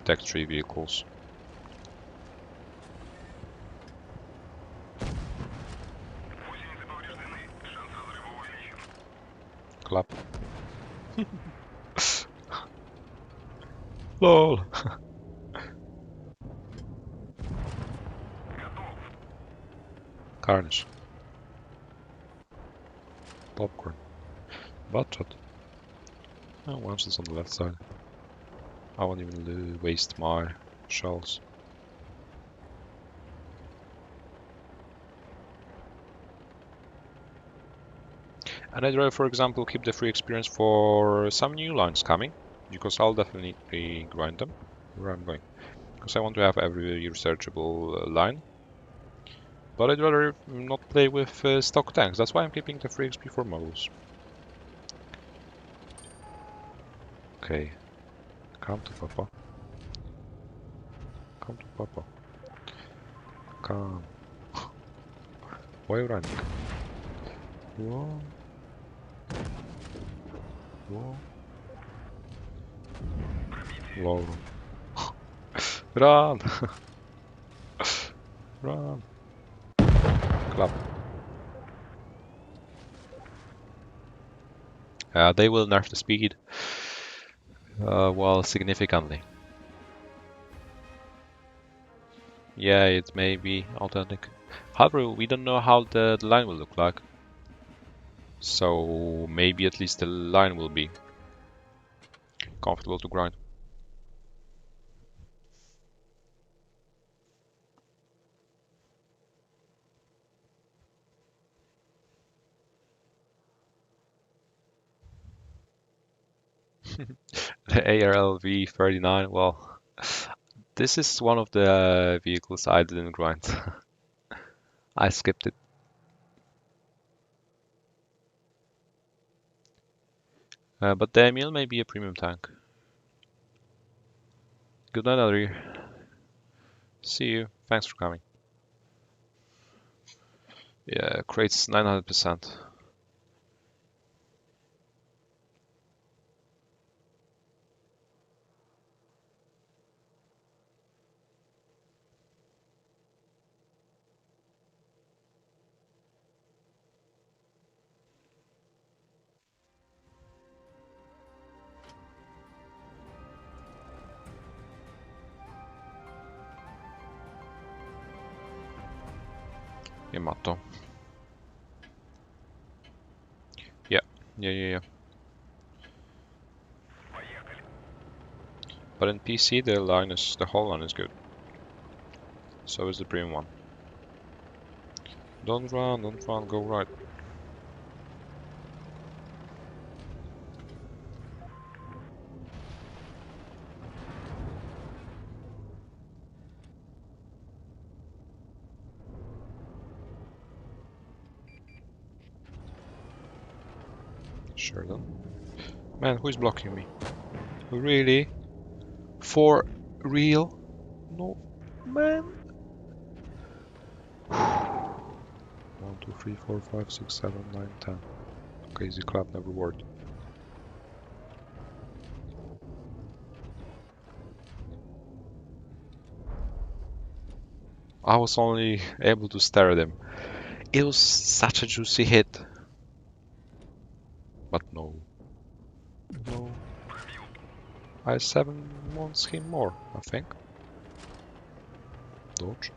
Tech 3 vehicles. Clap. LOL. Carnage. Popcorn. Butshot. Oh, once it's on the left side. I won't even waste my shells. And I'd rather, for example, keep the free experience for some new lines coming, because I'll definitely grind them where I'm going. Because I want to have every researchable line. But I'd rather not play with stock tanks. That's why I'm keeping the free XP for models. Okay. Come to Papa. Come to Papa. Come. Why are you running? Whoa. Whoa. Whoa. Run! Run! Clap. They will nerf the speed. Well, significantly. Yeah, it may be authentic. However, we don't know how the line will look like. So maybe at least the line will be comfortable to grind. The ARLV 39, well, this is one of the vehicles I didn't grind. I skipped it. But the Emil may be a premium tank. Good night, Adri. See you. Thanks for coming. Yeah, crates 900%. Yamato. Yeah. But in PC, the whole line is good. So is the premium one. Don't run, go right. Sure then. Man, who is blocking me? Really? For real? No, man. 1, 2, 3, 4, 5, 6, 7, 9, 10. Okay, the club never worked. I was only able to stare at him. It was such a juicy hit. But no. No. I7 wants him more, I think. Dodge.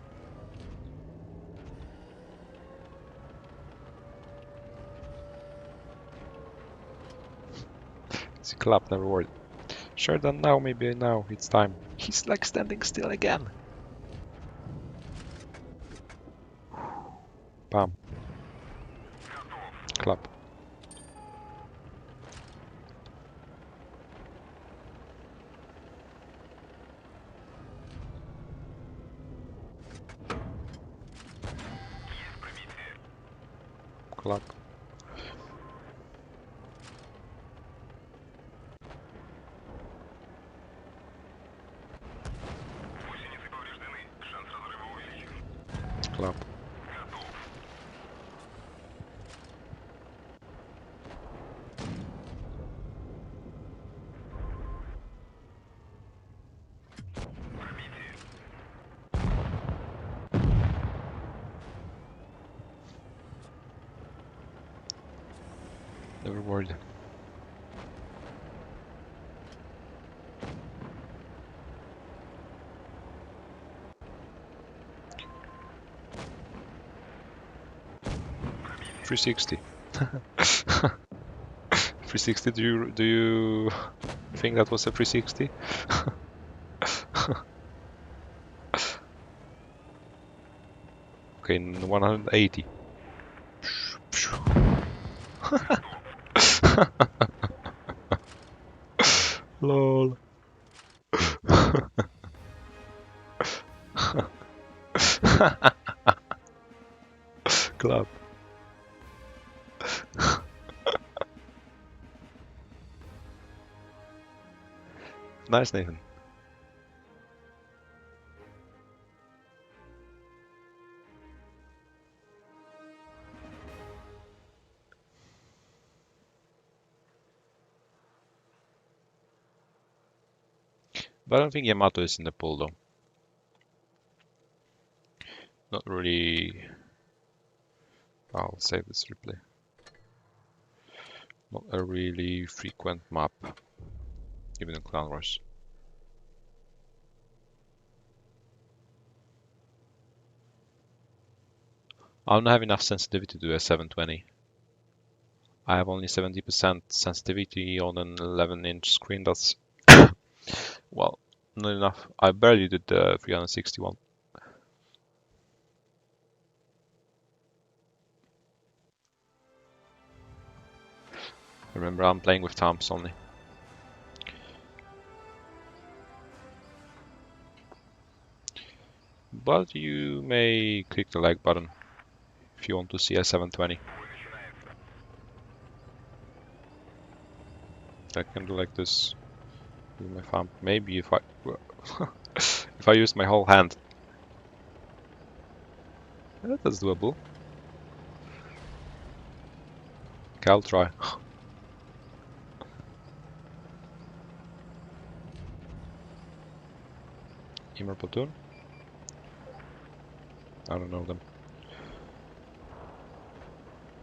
The club never worked. Sure, then now, maybe now it's time. He's like standing still again. Bam. Club. Club. Club. Never worried. $360. $360. Do you think that was a $360? Okay, 180. Lol. Club. Nice, Nathan. But I don't think Yamato is in the pool though. Not really. I'll save this replay. Not a really frequent map, even in Clan Wars. I don't have enough sensitivity to do a 720. I have only 70% sensitivity on an 11-inch screen. That's, well, not enough. I barely did the 361. Remember, I'm playing with thumbs only. But you may click the like button if you want to see a 720. I can do like this with my thumb. Maybe if I if I use my whole hand. Yeah, that's doable. Okay, I'll try. Emer platoon? I don't know them.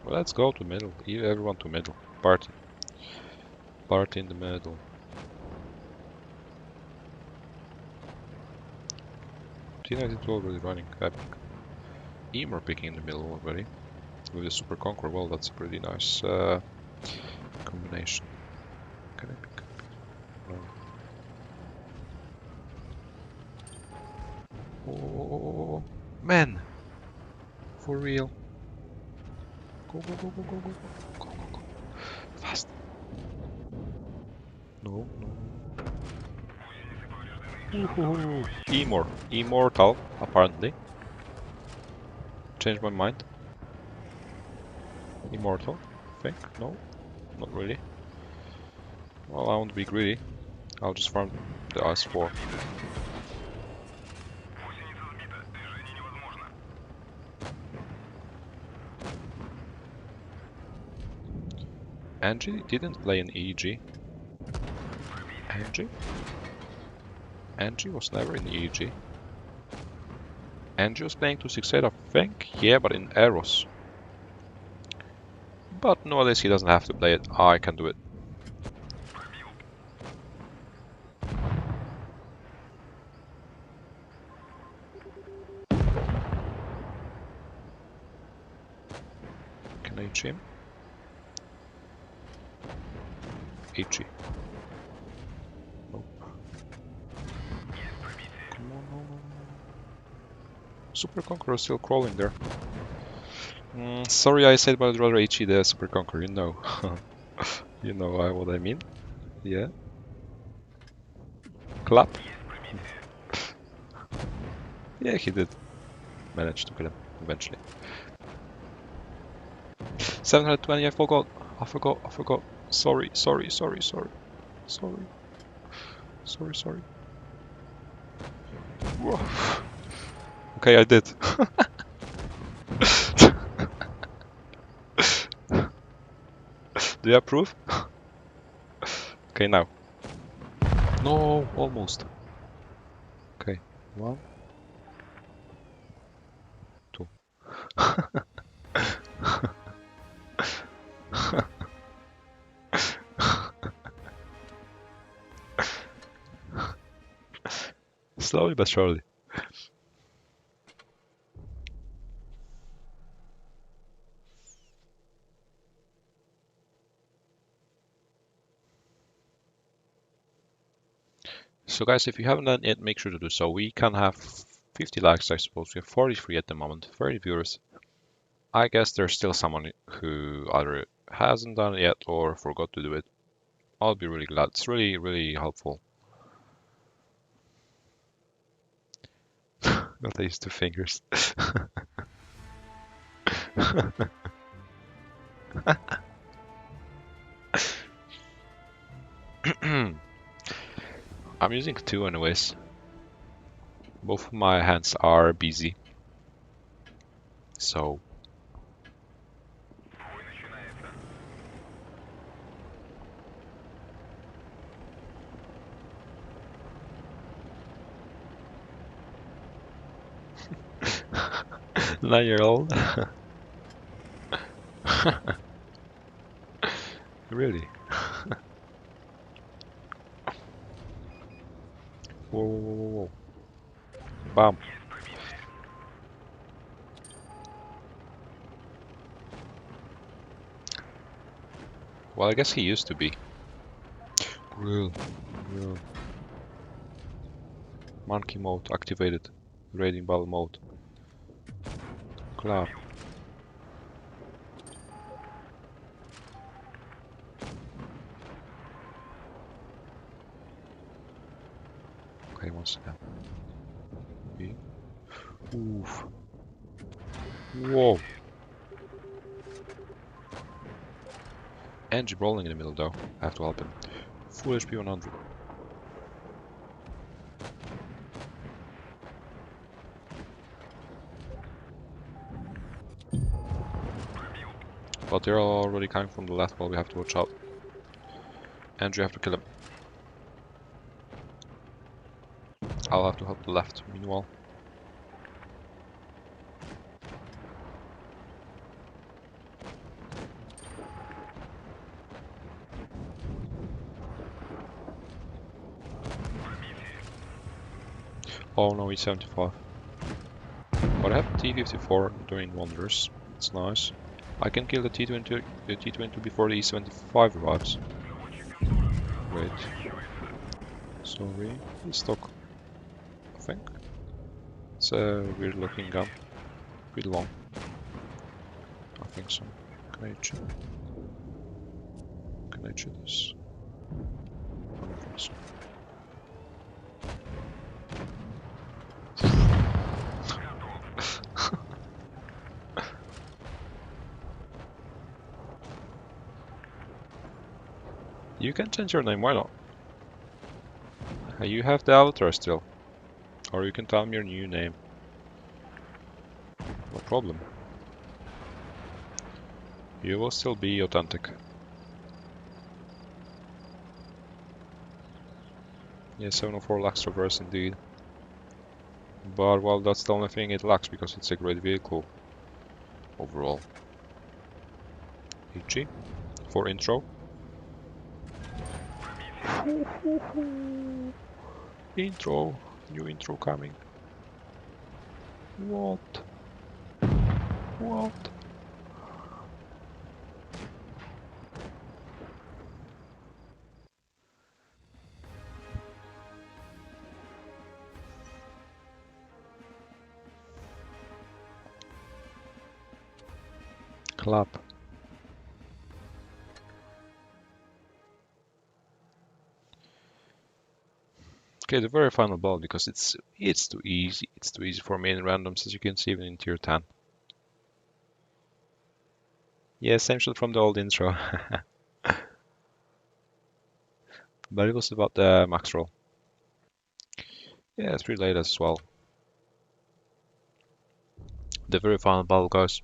Well, let's go to middle. Everyone to middle. Party. Party in the middle. T92 already running. Epic. Emer picking in the middle already. With the Super Conqueror. Well, that's a pretty nice combination. Can I pick? No. Oh, man! For real. Go, go, go, go, go, go, go, go, go, go. Fast. No, no. Immortal, apparently. Changed my mind. Immortal, I think. No, not really. Well, I won't be greedy. I'll just farm the S4. Angie didn't play in EG. Angie? Angie was never in EG. Angie was playing 268, I think. Yeah, but in Eros. But nowadays he doesn't have to play it. I can do it. Can I him? HE. Nope. Come on, no. Super Conqueror is still crawling there. Sorry I said, but I'd rather HE the Super Conqueror, you know. You know what I mean? Yeah. Clap. Yeah, he did manage to kill him eventually. 720, I forgot. Sorry. Whoa. Okay, I did. Do you approve? Okay, now. No, almost. Okay, 1, 2. Slowly but surely. So guys, if you haven't done it yet, make sure to do so. We can have 50 likes, I suppose. We have 43 at the moment, 30 viewers. I guess there's still someone who either hasn't done it yet or forgot to do it. I'll be really glad. It's really, really helpful. Not I use 2 fingers. I'm using 2 anyways. Both of my hands are busy. So. Nine-year-old. Really? Whoa. Bam. Well, I guess he used to be. Grill. Monkey mode activated. Raiding ball mode. Clap. Okay, once again. B. Oof. Whoa. Angie brawling in the middle though. I have to help him. Full HP 100. But they're already coming from the left, well, we have to watch out. Andrew, you have to kill him. I'll have to help the left, meanwhile. Oh no, he's 75. But I have T-54 doing wonders. It's nice. I can kill the T-22 before the E-75 arrives. Wait. Sorry, he's stock. I think. It's a weird looking gun. Pretty long. I think so. Can I shoot? Can I shoot this? I don't think so. You can change your name, why not? You have the avatar still. Or you can tell me your new name. No problem. You will still be authentic. Yeah, 704 lacks reverse indeed. But well, that's the only thing it lacks because it's a great vehicle overall. HG for intro. Intro, new intro coming. What? What? Clap. Okay, the very final ball because it's too easy. It's too easy for me in randoms, as you can see even in tier 10. Yeah, same shot from the old intro. But it was about the max roll. Yeah, it's pretty late as well. The very final ball goes.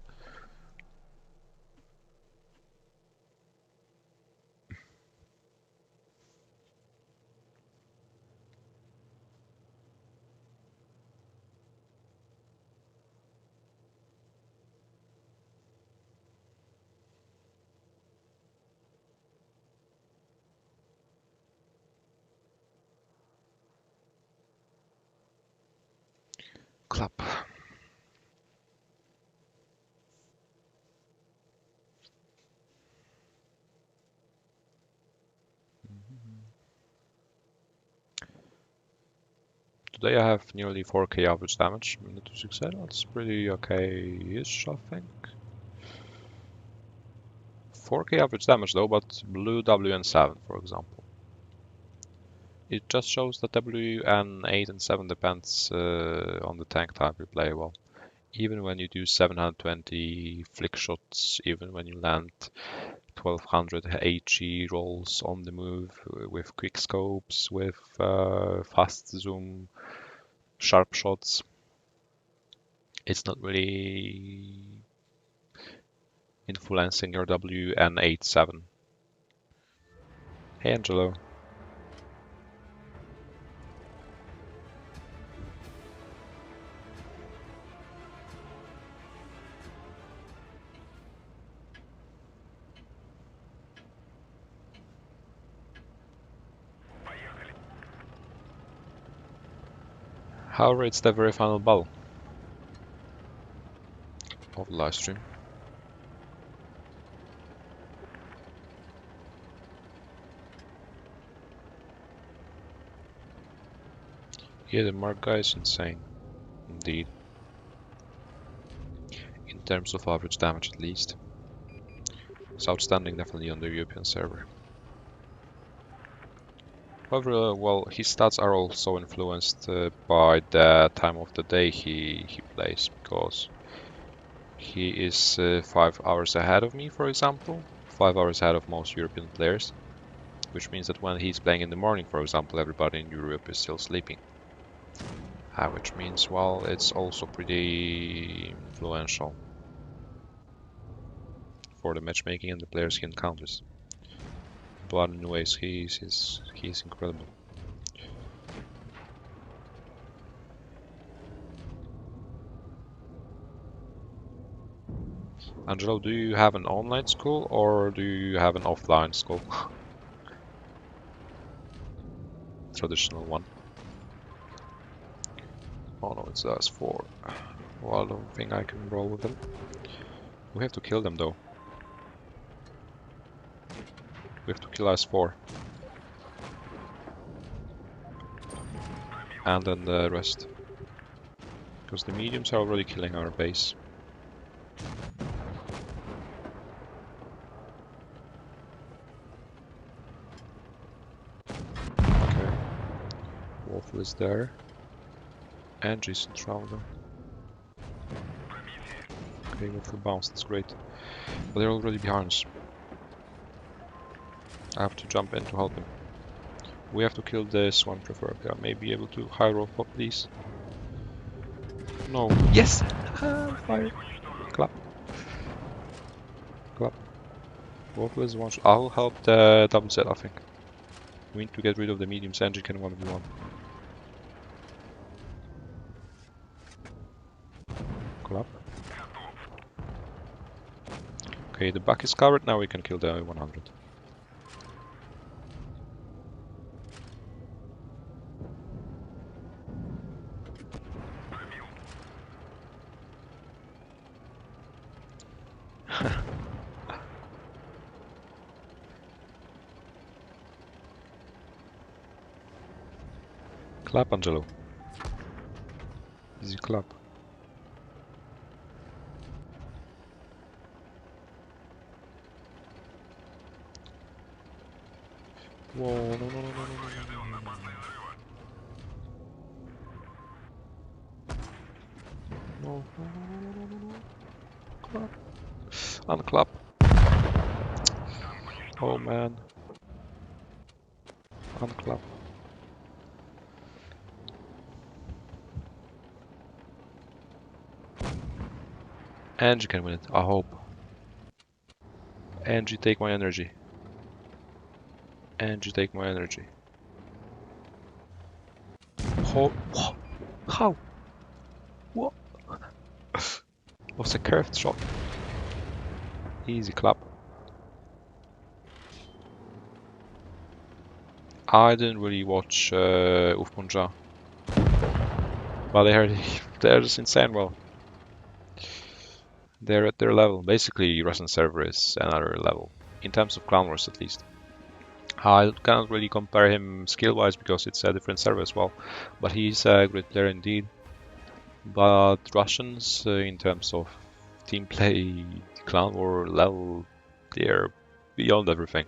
Clap. Today I have nearly 4k average damage. Minute to success. That's pretty okay-ish, I think. 4k average damage though, but blue WN7, for example. It just shows that WN8 and 7 depends on the tank type you play. Well, even when you do 720 flick shots, even when you land 1200 HE rolls on the move with quick scopes, with fast zoom, sharp shots, it's not really influencing your WN87. Hey Angelo. How rates the very final ball of the live stream? Yeah, the mark guy is insane, indeed. In terms of average damage at least. It's outstanding definitely on the European server. However, well, his stats are also influenced by the time of the day he plays, because he is 5 hours ahead of me, for example, 5 hours ahead of most European players, which means that when he's playing in the morning, for example, everybody in Europe is still sleeping. Which means, well, it's also pretty influential for the matchmaking and the players he encounters. But anyways, he's incredible. Angelo, do you have an online school or do you have an offline school? Traditional one. Oh no, it's S4. Well, I don't think I can roll with them. We have to kill them though. We have to kill S4. And then the rest. Because the mediums are already killing our base. Okay. Waffle is there. And Jason Traveler. Okay, Waffle bounced, that's great. But they're already behind us. I have to jump in to help him. We have to kill this one preferably. I may be able to high roll up, please. No. Yes! Fire! Clap. Clap. Waffle is one shot. I'll help the double Z, I think. We need to get rid of the mediums. Engine can 1v1. Clap. Okay, the back is covered. Now we can kill the 100. Clap, Angelo. Easy clap. Whoa, no, no, no, no, no, no, no, no, no, clap. Unclap. Oh man. Unclap. And you can win it, I hope. And you take my energy. And you take my energy. Oh, how? What? Was a curved shot. Easy clap. I didn't really watch Ufpunja, but I heard they're just insane well. They're at their level. Basically, Russian server is another level, in terms of Clan Wars at least. I cannot really compare him skill-wise because it's a different server as well, but he's a great player indeed. But Russians, in terms of team play, Clan War level, they're beyond everything.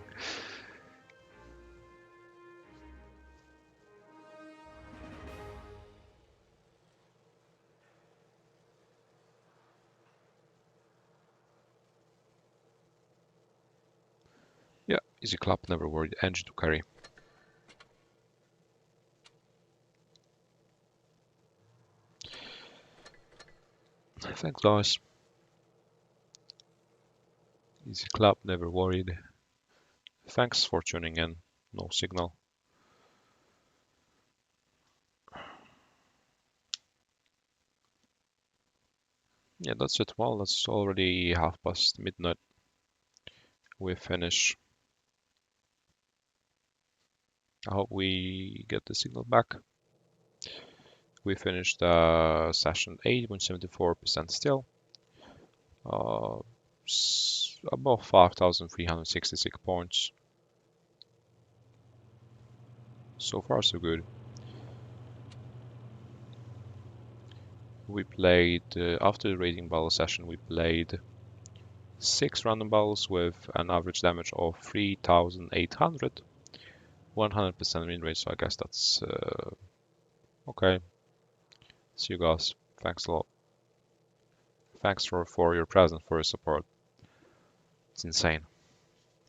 Yeah, easy clap, never worried. Engine to carry. Thanks, guys. Easy clap, never worried. Thanks for tuning in. No signal. Yeah, that's it. Well, that's already midnight. We finish. I hope we get the signal back. We finished session 8.74% still. About 5,366 points. So far, so good. We played, after the raiding battle session, we played 6 random battles with an average damage of 3,800. 100% win rate, so I guess that's okay. See you guys. Thanks a lot. Thanks for your presence, for your support. It's insane.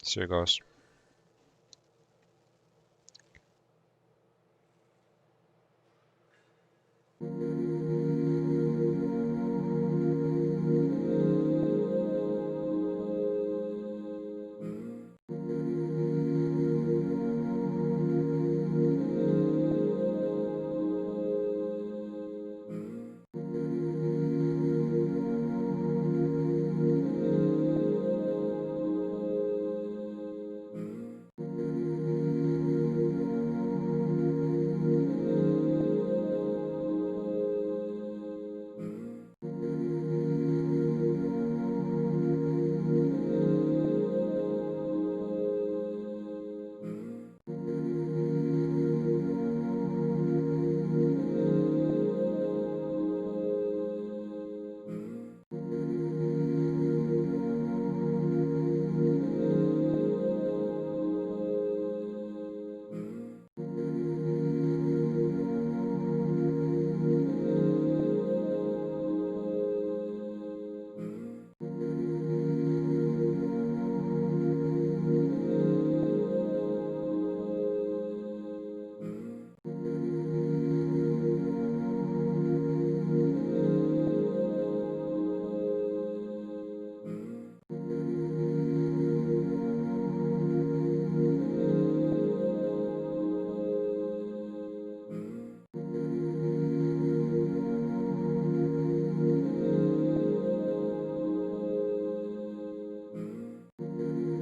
See you guys.